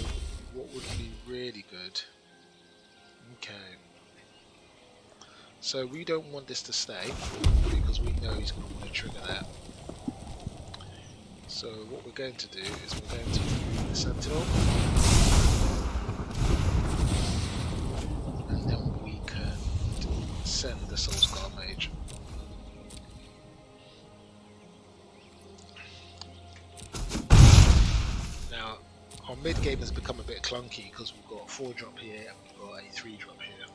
what would be really good? Okay. So we don't want this to stay, because we know he's going to want to trigger that. So what we're going to do is we're going to remove the Sentinel, and then we can send the Soulscar Mage. Now, our mid game has become a bit clunky because we've got a 4-drop here and we've got a 3-drop here.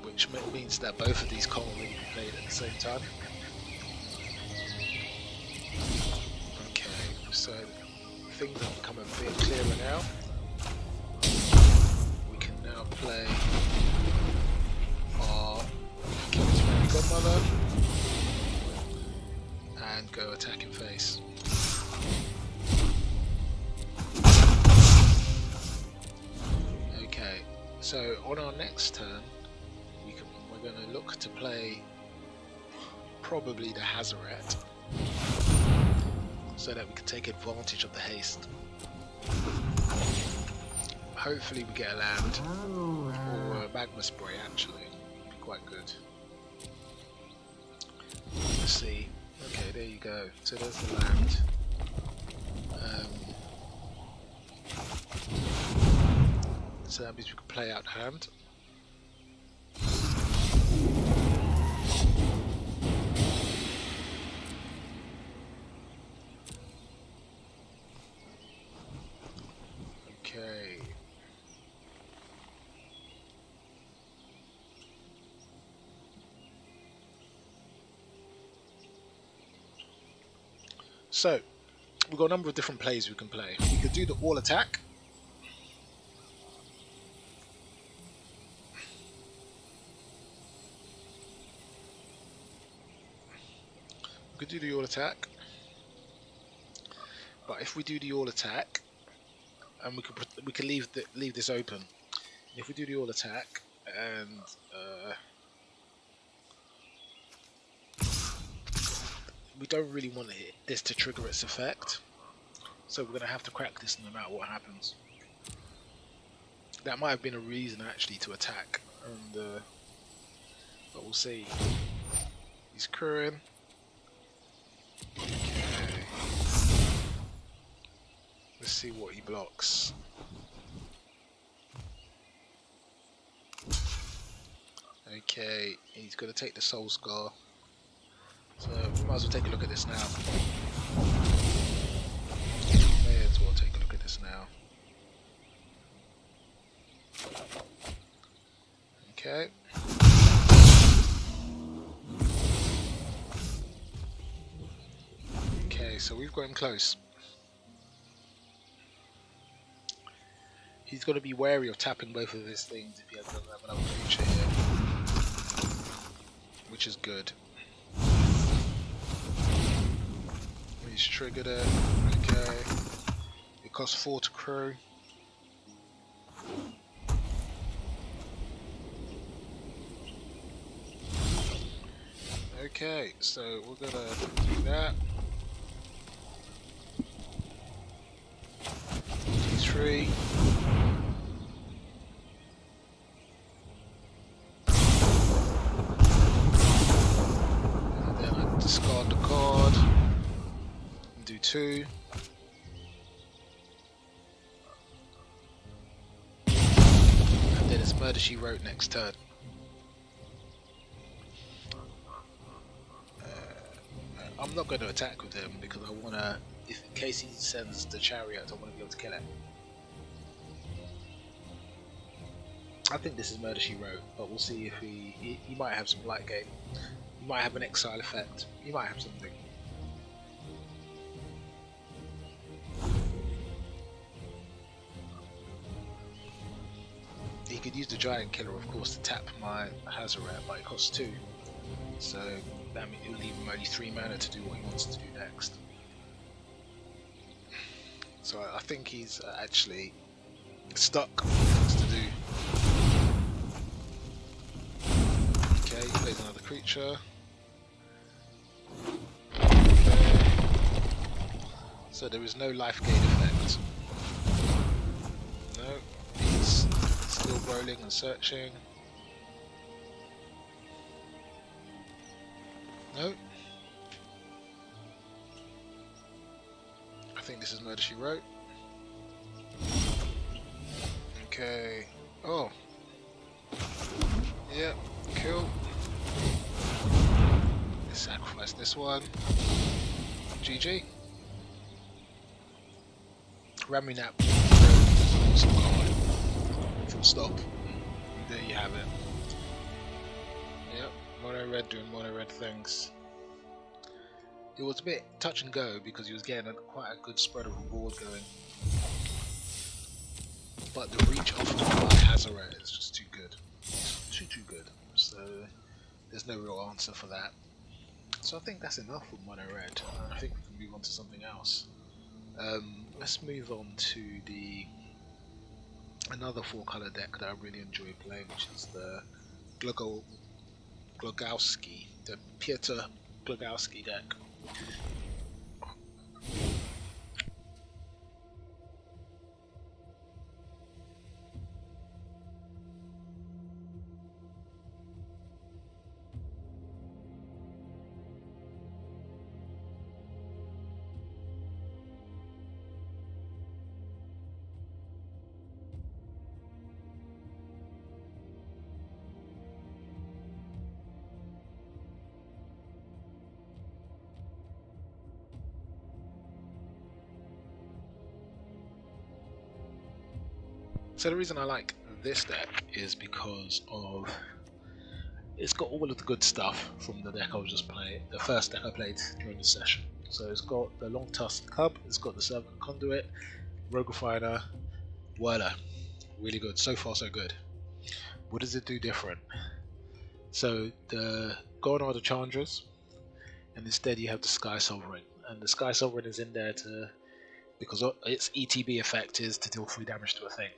Which means that both of these can't really be played at the same time. Okay, so things have become a bit clearer now. We can now play our King's Godmother and go attacking face. Okay, so on our next turn, we're going to look to play probably the Hazoret so that we can take advantage of the haste. Hopefully we get a land or a magma spray actually, it'd be quite good. Let's see. Okay, there you go. So there's the land. So that means we can play out hand. Okay. So, we've got a number of different plays we can play. We could do the all attack. We could do the all attack. But if we do the all attack, and we can leave this open. If we do the all attack and we don't really want this to trigger its effect, so we're going to have to crack this no matter what happens. That might have been a reason actually to attack, and but we'll see. He's crewing. Okay. Let's see what he blocks. Okay, he's going to take the Soul Scar. So we might as well take a look at this now. May as well take a look at this now. Okay. Okay, so we've got him close. He's got to be wary of tapping both of his things if he doesn't have another creature here, which is good. He's triggered it. Okay. It costs 4 to crew. Okay, so we're gonna do that. D3. And then I discard the card. And do 2. And then it's Murder She Wrote next turn. I'm not going to attack with him because I want to, if in case he sends the chariot, I want to be able to kill it. I think this is Murder She Wrote, but we'll see if he might have some light game. He might have an exile effect. He might have something. He could use the Giant Killer, of course, to tap my Hazoret, but it costs 2. So that means it'll leave him only 3 mana to do what he wants to do next. So I think he's actually stuck with things to do. Okay, he plays another creature. Okay. So there is no life gain effect. No, he's still rolling and searching. No. I think this is Murder She Wrote. Okay. Oh. Yep. Cool. Let's sacrifice this one. GG. Raminap. Full stop. There you have it. Yep. Mono red doing mono red things. It was a bit touch and go because he was getting quite a good spread of reward going. But the reach offered by Azaret is just too good. Too good. So there's no real answer for that. So I think that's enough with mono red. I think we can move on to something else. Let's move on to another 4-color deck that I really enjoy playing, which is the Glogowski, the Pieter Glogowski deck. So the reason I like this deck is because of it's got all of the good stuff from the deck I was just playing, the first deck I played during the session. So it's got the Long Tusked Cub, it's got the Servant Conduit, Rogue Refiner, Whirler. Really good. So far so good. What does it do different? So gone are the Chandras, and instead you have the Sky Sovereign. And the Sky Sovereign is in there because its ETB effect is to deal 3 damage to a thing.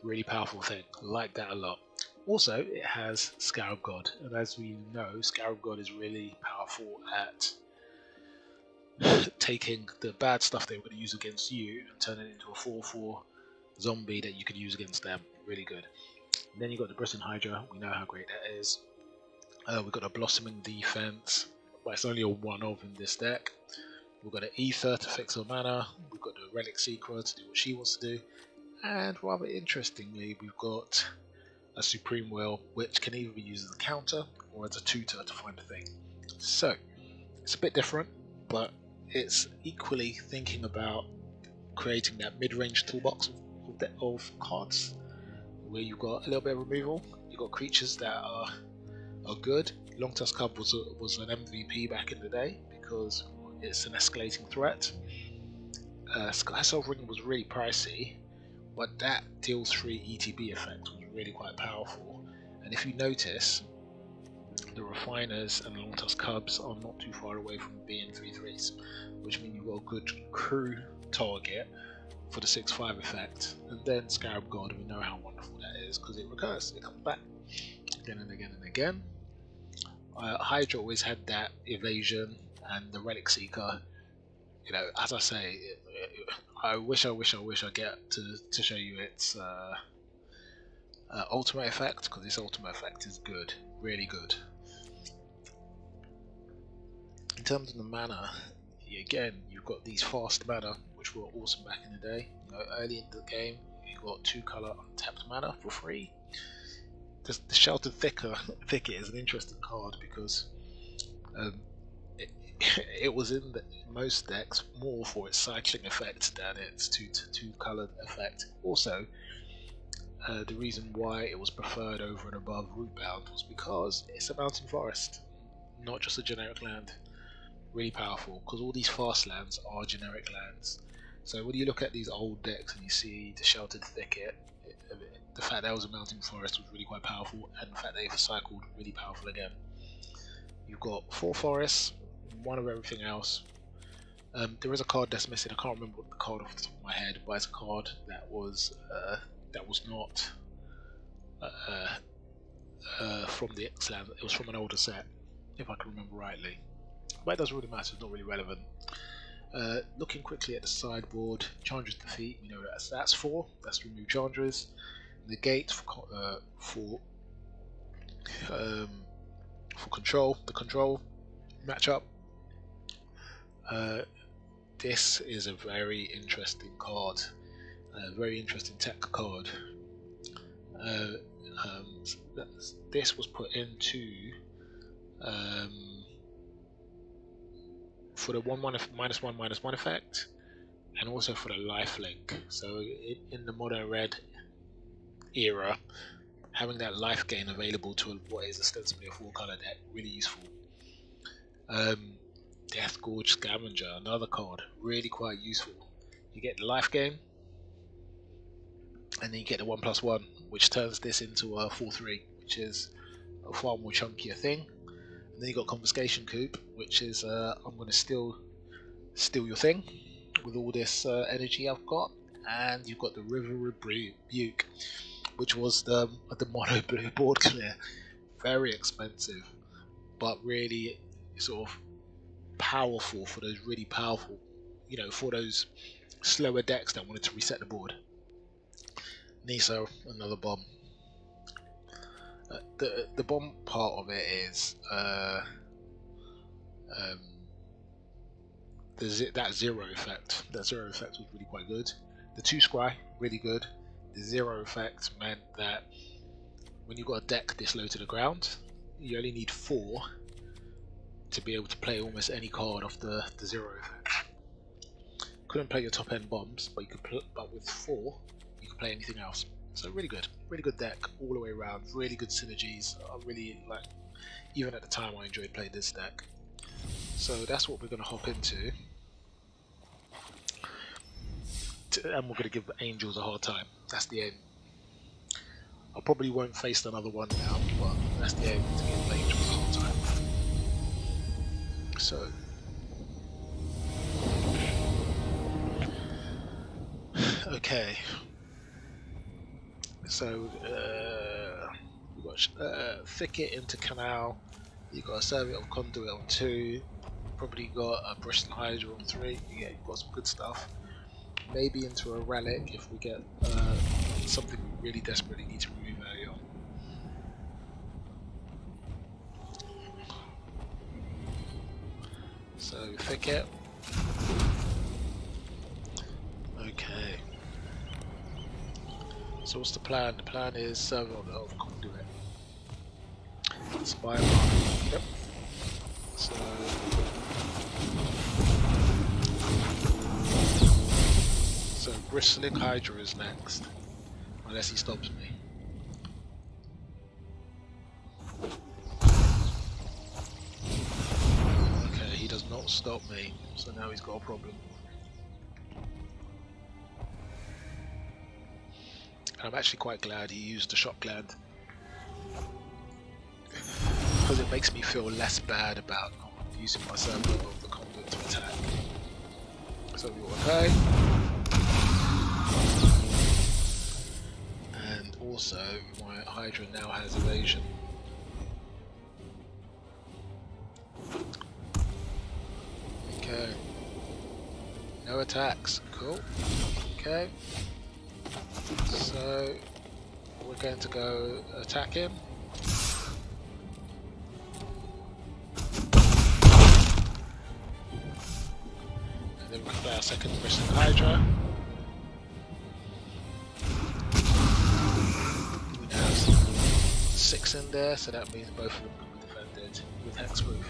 Really powerful thing. I like that a lot. Also, it has Scarab God, and as we know, Scarab God is really powerful at taking the bad stuff they were going to use against you and turning it into a 4/4 zombie that you could use against them. Really good. And then you got the Brisson Hydra. We know how great that is. We've got a Blossoming Defense, but it's only a 1-of in this deck. We've got an Ether to fix her mana. We've got the Relic Seeker to do what she wants to do. And rather interestingly, we've got a Supreme Will, which can either be used as a counter or as a tutor to find a thing. So, it's a bit different, but it's equally thinking about creating that mid-range toolbox of cards, where you've got a little bit of removal, you've got creatures that are good. Long Tusk Cub was an MVP back in the day because it's an escalating threat. Sky Sovereign was really pricey, but that deals 3 ETB effect was really quite powerful. And if you notice, the Refiners and the Long Tusk Cubs are not too far away from being 3/3s, which means you've got a good crew target for the 6/5 effect. And then Scarab God, we know how wonderful that is because it recurs, it comes back again and again and again. Hydra always had that evasion, and the Relic Seeker, you know, as I say, I wish I get to show you its ultimate effect, because this ultimate effect is good, really good. In terms of the mana, again, you've got these fast mana, which were awesome back in the day. You know, early in the game, you got 2-color untapped mana for free. The Sheltered Thicket is an interesting card because it was in most decks more for its cycling effect than its two-colored effect. Also, the reason why it was preferred over and above Rootbound was because it's a mountain forest, not just a generic land. Really powerful because all these fast lands are generic lands. So when you look at these old decks and you see the Sheltered Thicket, the fact that it was a mountain forest was really quite powerful, and the fact that it cycled, really powerful again. You've got 4 forests, 1 of everything else. There is a card that's missing. I can't remember what the card off the top of my head, but it's a card that was not from the Ixalan. It was from an older set, if I can remember rightly. But it doesn't really matter. It's not really relevant. Looking quickly at the sideboard, Chandra's Defeat. We know that's 4. That's remove Chandra's. Negate for control. The control. matchup. This is a very interesting card, a very interesting tech card. This was put into for the 1/1 -1/-1 effect, and also for the lifelink. So in the modern red era, having that life gain available to what is ostensibly a 4-color deck, really useful. Death Gorge Scavenger, another card, really quite useful. You get the life gain, and then you get the 1/1, which turns this into a 4/3, which is a far more chunkier thing. And then you got Confiscation Coup, which is I'm going to steal your thing with all this energy I've got. And you've got the River Rebuke, which was the mono blue board clear. Very expensive, but really sort of powerful for those really powerful, for those slower decks that wanted to reset the board. Nisa, another bomb. The bomb part of it is that zero effect. That zero effect was really quite good. The 2 scry, really good. The zero effect meant that when you got a deck this low to the ground, you only need 4 to be able to play almost any card off the zero effect. Couldn't play your top end bombs, but but with 4 you could play anything else. So really good deck all the way around. Really good synergies. I really like. Even at the time, I enjoyed playing this deck. So that's what we're going to hop into, and we're going to give Angels a hard time. That's the aim. I probably won't face another one now, but that's the aim, to give Angels a hard time. So. Okay. So we've got Thicket into Canal. You've got a Survey of Conduit on 2. Probably got a Bristol Hydra on 3. Yeah, you've got some good stuff. Maybe into a Relic if we get something we really desperately need to remove early on. So Thicket. Okay. So what's the plan? The plan is Survey of Conduit. Spy. Yep. So Bristling Hydra is next, unless he stops me. Okay, he does not stop me, so now he's got a problem. I'm actually quite glad he used the Shock Gland, because it makes me feel less bad about not using my Survey of the Conduit to attack. So we will okay. And also my Hydra now has evasion. Okay. No attacks. Cool. Okay. So we're going to go attack him. And then we can play our second Bristling Hydra. We now have 6 in there, so that means both of them can be defended with Hexproof.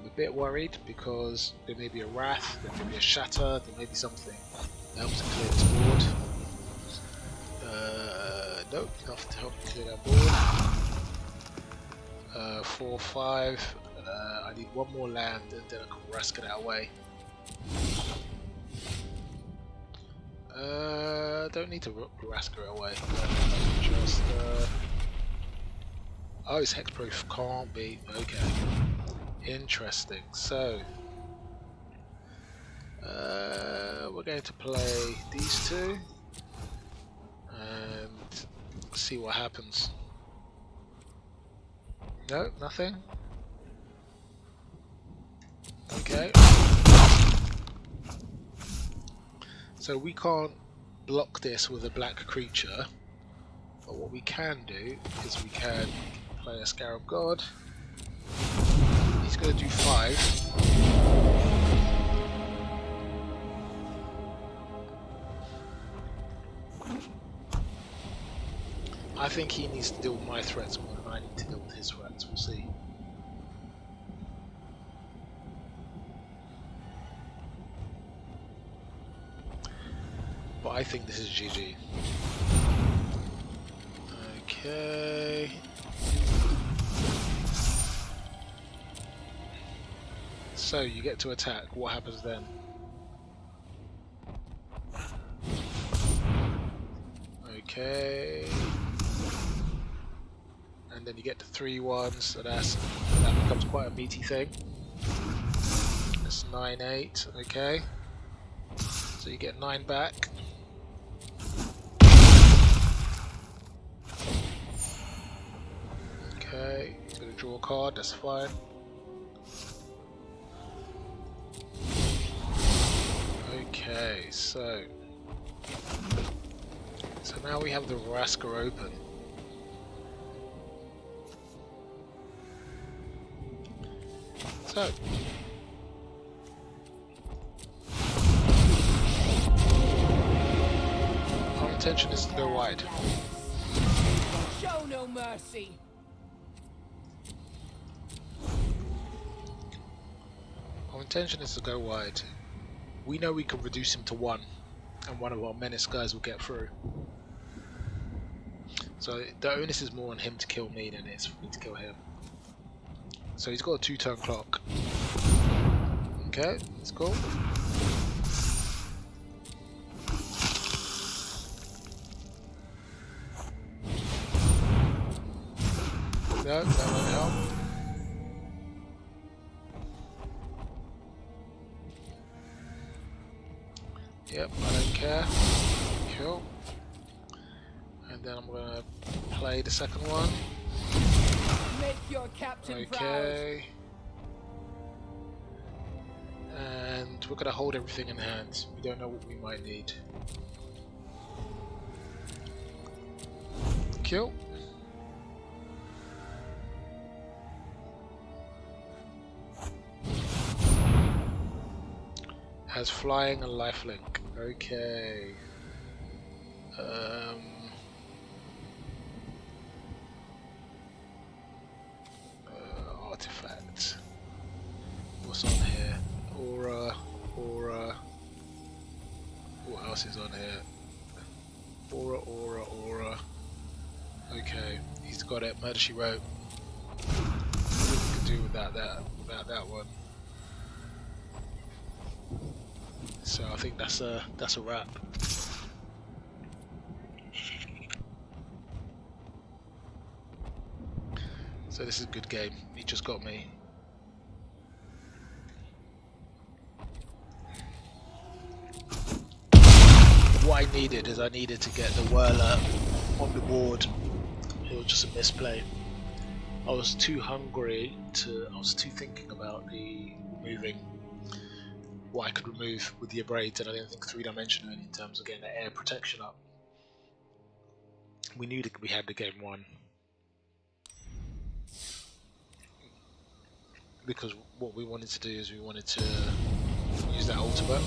I'm a bit worried because there may be a Wrath, there may be a Shatter, there may be something that helps to clear this board. Nope, enough to help clear that board. 4, 5. I need one more land and then I can Rask it away. Don't need to Rask it away. Just oh, it's hexproof. Can't be. Okay. Interesting. So we're going to play these 2 and see what happens. No, nothing. Okay. So we can't block this with a black creature, but what we can do is we can play a Scarab God He's going to do 5. I think he needs to deal with my threats more than I need to deal with his threats. We'll see. But I think this is GG. Okay. So you get to attack. What happens then? Okay. And then you get to 3-1, so that becomes quite a meaty thing. That's 9-8, okay. So you get 9 back. Okay, he's gonna draw a card, that's fine. Okay, so now we have the Vraska open. So our intention is to go wide. Show no mercy. Our intention is to go wide. We know we can reduce him to 1, and one of our menace guys will get through. So the onus is more on him to kill me than it is for me to kill him. So he's got a 2-turn clock. Okay, that's cool. No, that won't help. Yep, I don't care. Cool. And then I'm gonna play the second one. Make your captain okay. And we're gonna hold everything in hand. We don't know what we might need. Cool. Has flying and lifelink. Okay. Artifact. What's on here? Aura. What else is on here? Aura. Okay, he's got it. Murder She Wrote. What we can do without that one. So I think that's a wrap. So this is a good game. He just got me. What I needed is I needed to get the Whirler on the board. It was just a misplay. I was too hungry to. I was too thinking about the removing what I could remove with the abrades, and I didn't think 3-dimensional in terms of getting the air protection up. We knew that we had the game won. Because what we wanted to do is we wanted to use that ultimate.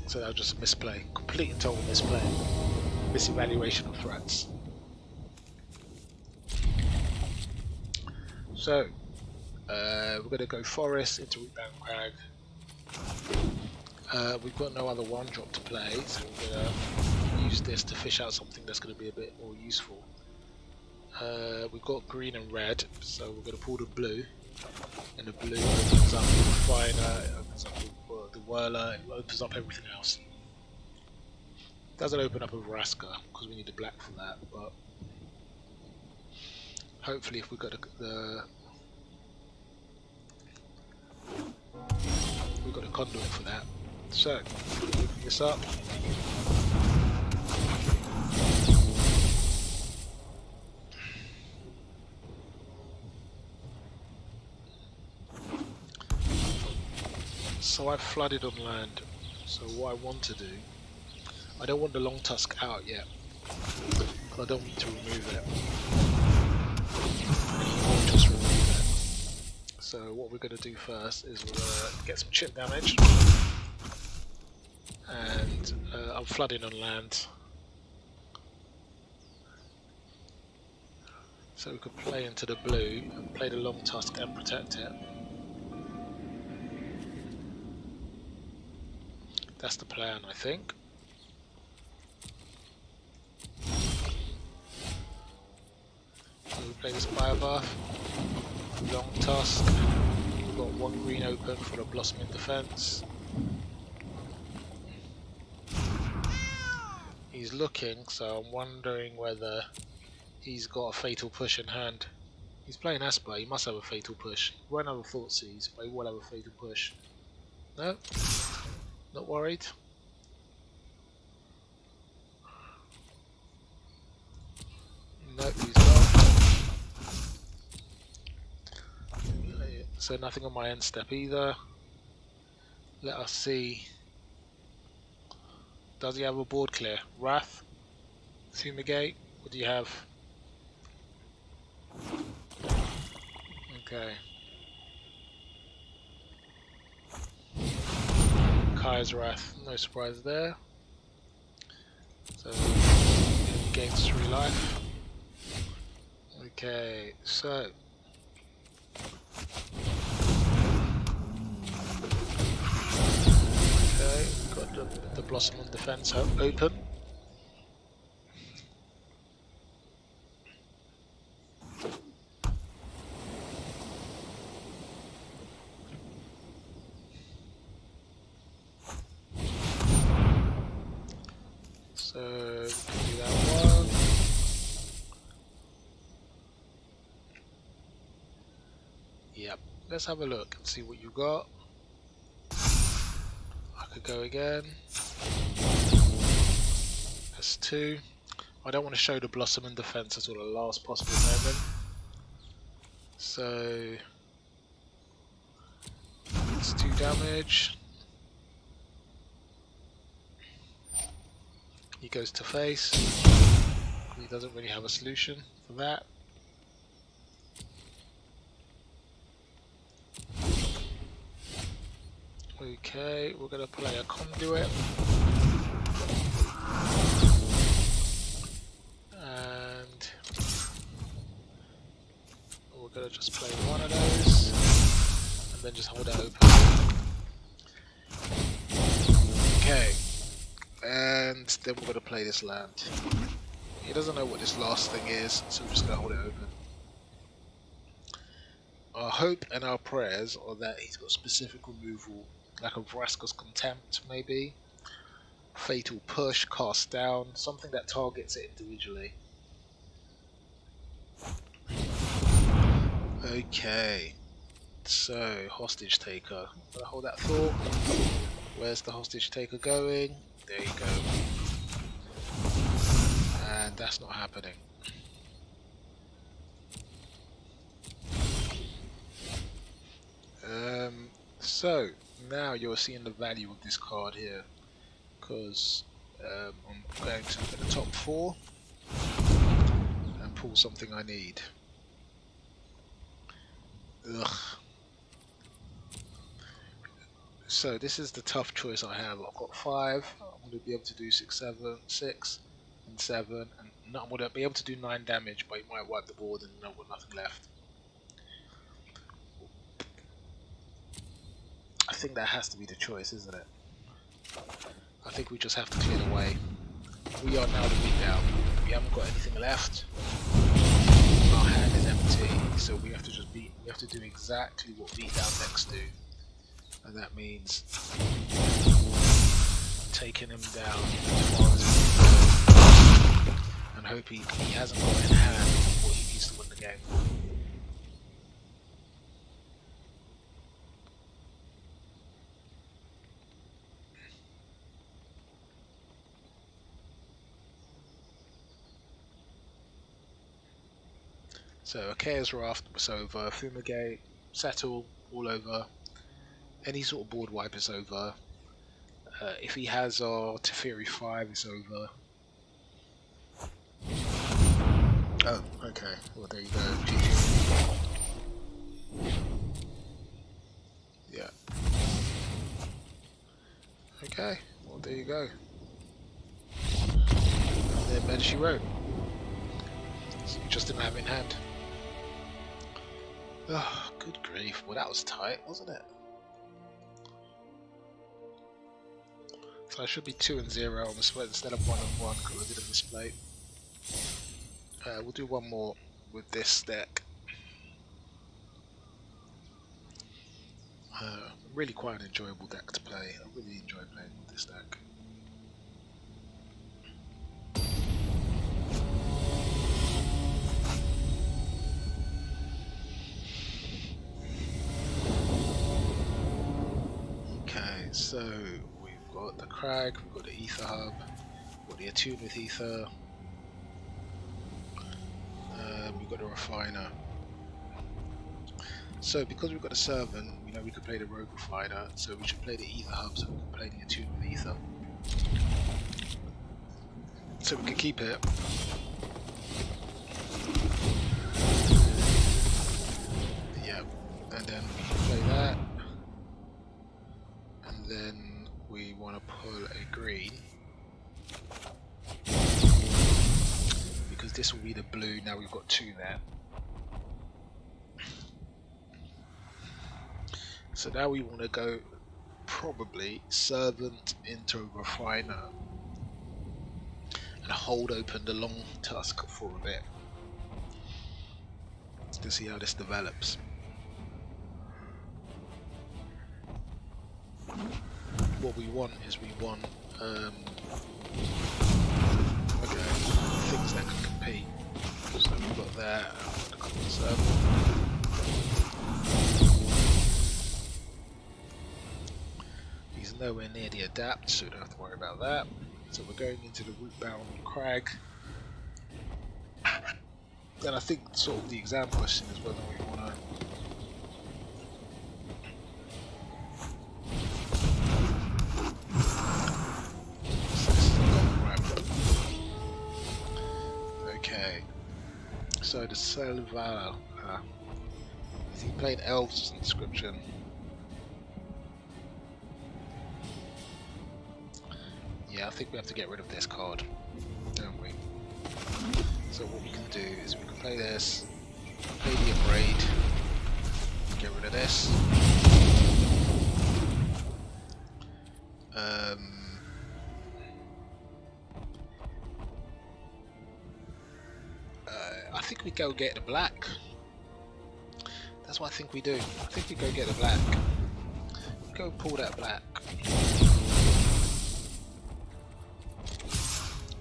So that was just a misplay. Complete and total misplay. Misevaluation of threats. So we're going to go forest into Rootbound Crag. We've got no other 1-drop to play, so we're going to use this to fish out something that's going to be a bit more useful. We've got green and red, so we're going to pull the blue, and the blue opens up the Refiner, it opens up the Whirler, it opens up everything else. It doesn't open up a Vraska because we need the black for that, but hopefully if we got we've got a conduit for that. So, open this up. So I've flooded on land. So what I want to do, I don't want the long tusk out yet, because I don't need to remove it. And he won't just remove So what we're going to do first is we're going to get some chip damage, and I'm flooding on land, so we could play into the blue and play the long tusk and protect it. That's the plan, I think. So we play this bio buff, long tusk. We've got one green open for the blossoming defense. He's looking, so I'm wondering whether he's got a fatal push in hand. He's playing Esper, he must have a fatal push. He won't have a Thoughtseize, but he will have a fatal push. No? Not worried? Nope, he's not. So nothing on my end step either. Let us see. Does he have a board clear? Wrath? Fumigate? What do you have? Okay. Kai's Wrath, no surprise there. So he gains 3 life. Okay, so got the Blossom on defense open. So we can do that one. Yep, let's have a look and see what you got. I could go again. That's 2. I don't want to show the Blossom and defense until the last possible moment. So it's 2 damage. He goes to face. He doesn't really have a solution for that. Okay, we're going to play a conduit. And we're going to just play one of those. And then just hold it open. Okay. And then we're going to play this land. He doesn't know what this last thing is, so we're just going to hold it open. Our hope and our prayers are that he's got specific removal, like a Vraska's Contempt maybe, Fatal Push, Cast Down, something that targets it individually. Okay, so Hostage Taker. I'm going to hold that thought. Where's the Hostage Taker going? There you go. And that's not happening. So now you're seeing the value of this card here, because I'm going to look at the top 4 and pull something I need. Ugh. So this is the tough choice I have. I've got 5. I'm going to be able to do 6 and 7, and I'm going to be able to do 9 damage, but he might wipe the board and I've got nothing left. I think that has to be the choice, isn't it? I think we just have to clear the way. We are now the beatdown. We haven't got anything left. Our hand is empty, so we have to just beat. We have to do exactly what beatdown decks do, and that means taking him down as far as we can, and hope he hasn't got in hand what he needs to win the game. So Akea's Raft was over, Fumigate, Settle, all over, any sort of board wipe is over. If he has our Teferi 5, it's over. Oh, okay, well there you go, GG. Okay, well there you go. And then Ben she wrote. So you just didn't have it in hand. Oh, good grief. Well, that was tight, wasn't it? So I should be 2-0 on the split instead of 1-1 because I did a misplay. We'll do one more with this deck. Really quite an enjoyable deck to play. I really enjoy playing with this deck. Okay, so we've got the Crag, we've got the Ether Hub, we've got the Attune with Ether, we've got the Refiner. So because we've got a Servant, we know we could play the Rogue Refiner, so we should play the Ether Hub so we can play the Attune with Ether. So we can keep it. Yep, and then we can play that. And then we want to pull a green. Because this will be the blue, now we've got 2 there. So now we want to go probably Servant into Refiner and hold open the Long Tusk for a bit to see how this develops. What we want is okay, things that can compete. So we've got that, and we've got the Servant. He's nowhere near the adapt, so we don't have to worry about that. So we're going into the root-bound Crag. And I think sort of the exam question is whether we want to okay. So the Selvala. Is he playing Elves Inscription? Yeah, I think we have to get rid of this card, don't we? So what we can do is we can play this, play the Abrade, get rid of this. I think we go get the black. That's what I think we do. I think we go get the black. Go pull that black.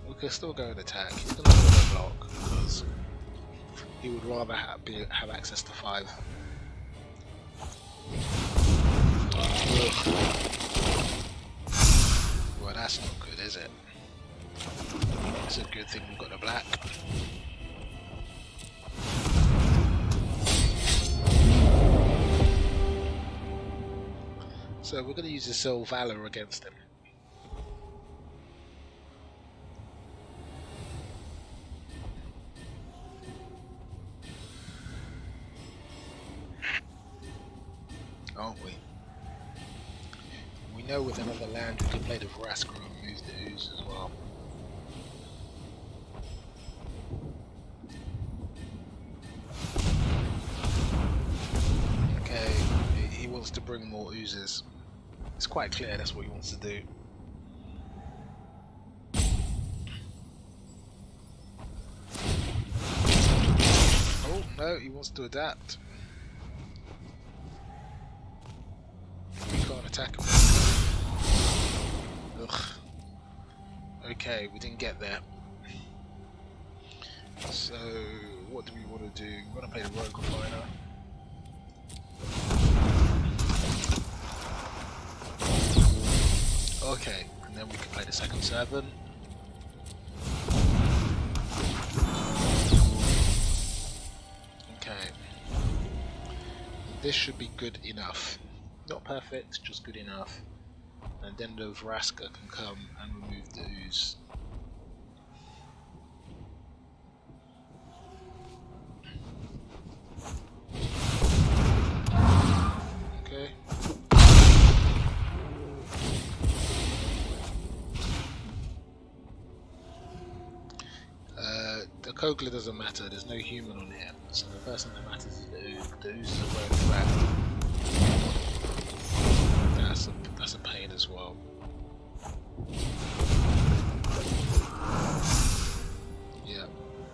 We can still go and attack. He's going to put a block because he would rather have access to 5. Well, that's not good, is it? It's a good thing we've got the black. So we're going to use the Selvala against him. Aren't we? We know with another land we can play the Vraska and move the Ooze as well. Okay, he wants to bring more Oozes. It's quite clear that's what he wants to do. Oh no, he wants to adapt. We can't attack him. Ugh. Okay, we didn't get there. So, what do we want to do? We want to play the Rogue Refiner. Okay, and then we can play the second Servant. Okay. This should be good enough. Not perfect, just good enough. And then the Vraska can come and remove the Ooze. Okay. Kogler doesn't matter, there's no human on here, so the first thing that matters is the ooze. The ooze is where it's at. That's a pain as well. Yeah,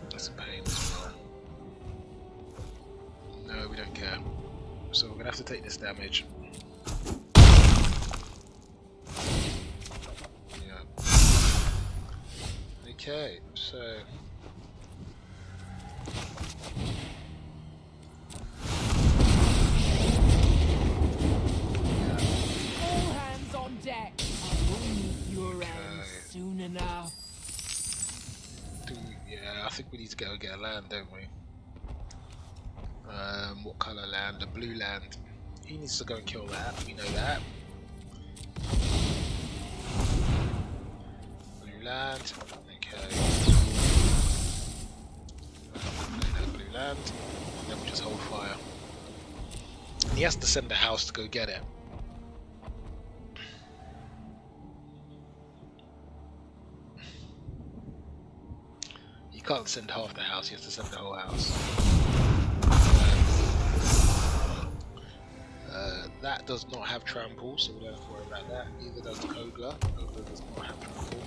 that's a pain as well. No, we don't care. So we're gonna have to take this damage. Yeah. Okay, so All hands on deck. I will meet your end soon enough. yeah, I think we need to go get a land, don't we? What colour land? A blue land. He needs to go and kill that, we know that. Blue land, okay. Blue land, and then we just hold fire. And he has to send a house to go get it. He can't send half the house, he has to send the whole house. That does not have trample, so we don't have to worry about that. Neither does Kogler. Kogler does not have trample.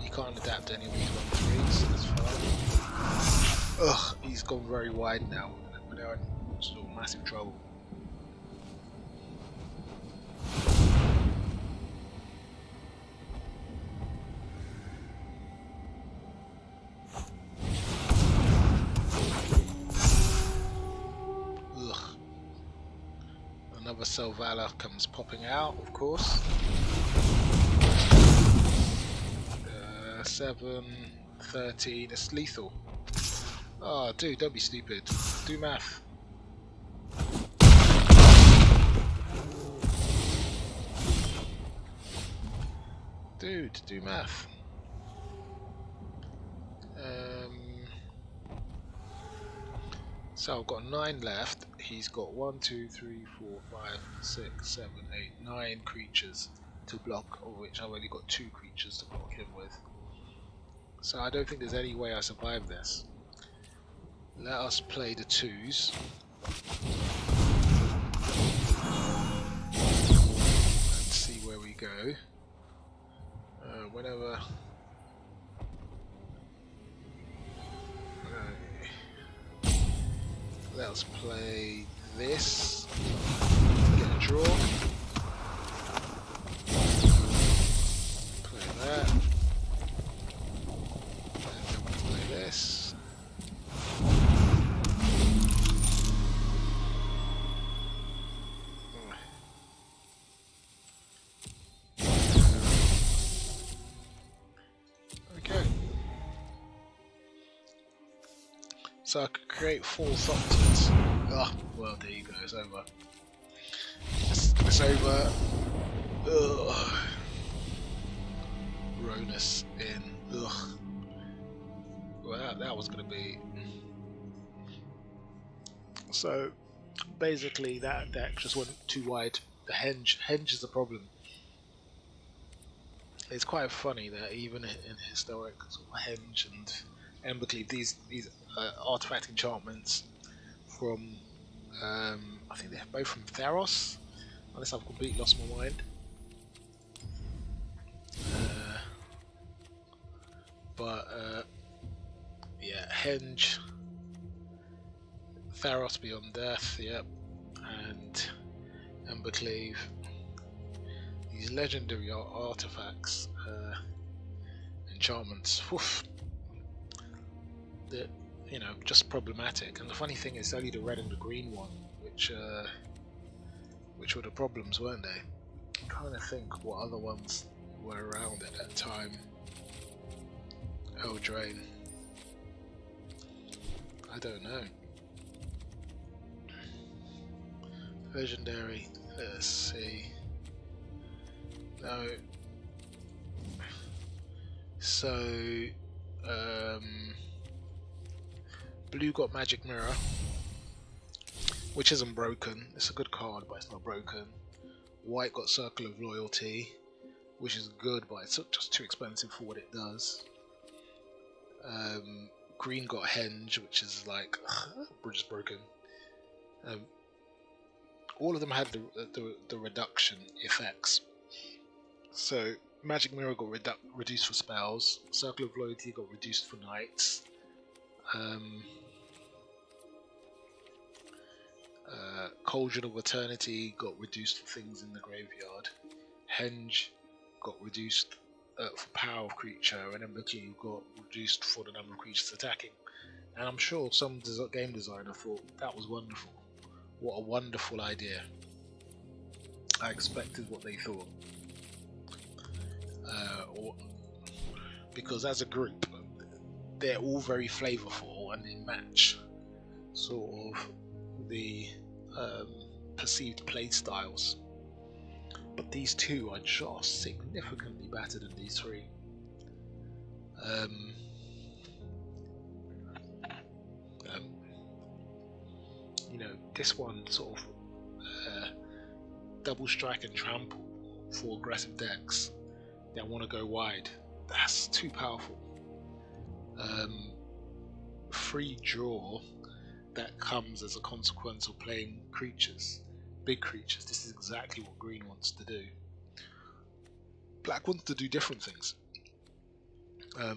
He can't adapt to any of these 1-3s, so that's fine. Ugh, he's gone very wide now. We're in sort of massive trouble. Another Selvala comes popping out, of course. 7, 13, it's lethal. Oh, dude, don't be stupid. Do math. Dude, do math. So I've got 9 left. He's got 1, 2, 3, 4, 5, 6, 7, 8, 9 creatures to block, of which I've only got 2 creatures to block him with. So I don't think there's any way I survive this. Let us play the 2s. And see where we go. Whenever... Let's play this. Get a draw. Play that. And then we play this. Okay. So I could create 4 Thopters. Ah, well, there you go, it's over. It's over. Ugh. Ronus in. Ugh. Well, that was going to be. So, basically, that deck just went too wide. The henge is the problem. It's quite funny that even in historic sort of henge and Embercleave, these artifact enchantments from I think they're both from Theros, unless I've completely lost my mind. Yeah, henge, Theros Beyond Death, yep, and Embercleave. These legendary artifacts, enchantments, woof, that, you know, just problematic. And the funny thing is, only the red and the green one, which were the problems, weren't they? I'm trying to think what other ones were around at that time. Eldraine. I don't know. Legendary. Let's see. No. So, blue got Magic Mirror, which isn't broken. It's a good card, but it's not broken. White got Circle of Loyalty, which is good, but it's just too expensive for what it does. Green got Henge, which is like bridge is broken. All of them had the reduction effects. So Magic Mirror got reduced for spells. Circle of Loyalty got reduced for knights. Cauldron of Eternity got reduced for things in the graveyard. Henge got reduced for power of creature, and Ember got reduced for the number of creatures attacking. And I'm sure some game designer thought that was wonderful. What a wonderful idea. I expected what they thought. Because as a group, they're all very flavorful and they match sort of the perceived play styles. But these two are just significantly better than these three. You know, this one sort of double strike and trample for aggressive decks that want to go wide. That's too powerful. Free draw that comes as a consequence of playing creatures, big creatures. This is exactly what green wants to do. Black wants to do different things.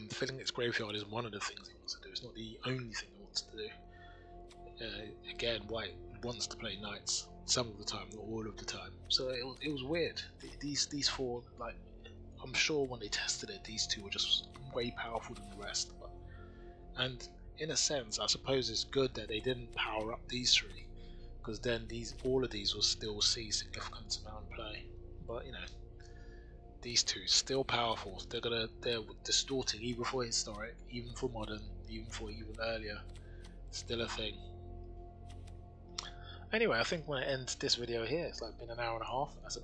Filling its graveyard is one of the things it wants to do. It's not the only thing it wants to do. Again, white wants to play knights some of the time, not all of the time. So it was weird. These four, like, I'm sure when they tested it, these two were just way powerful than the rest. And in a sense, I suppose it's good that they didn't power up these three, because then all of these will still see significant amount of play. But you know, these two still powerful. They're distorting even for historic, even for modern, even for even earlier. Still a thing. Anyway, I think I'm going to end this video here. It's like been an hour and a half. That's enough.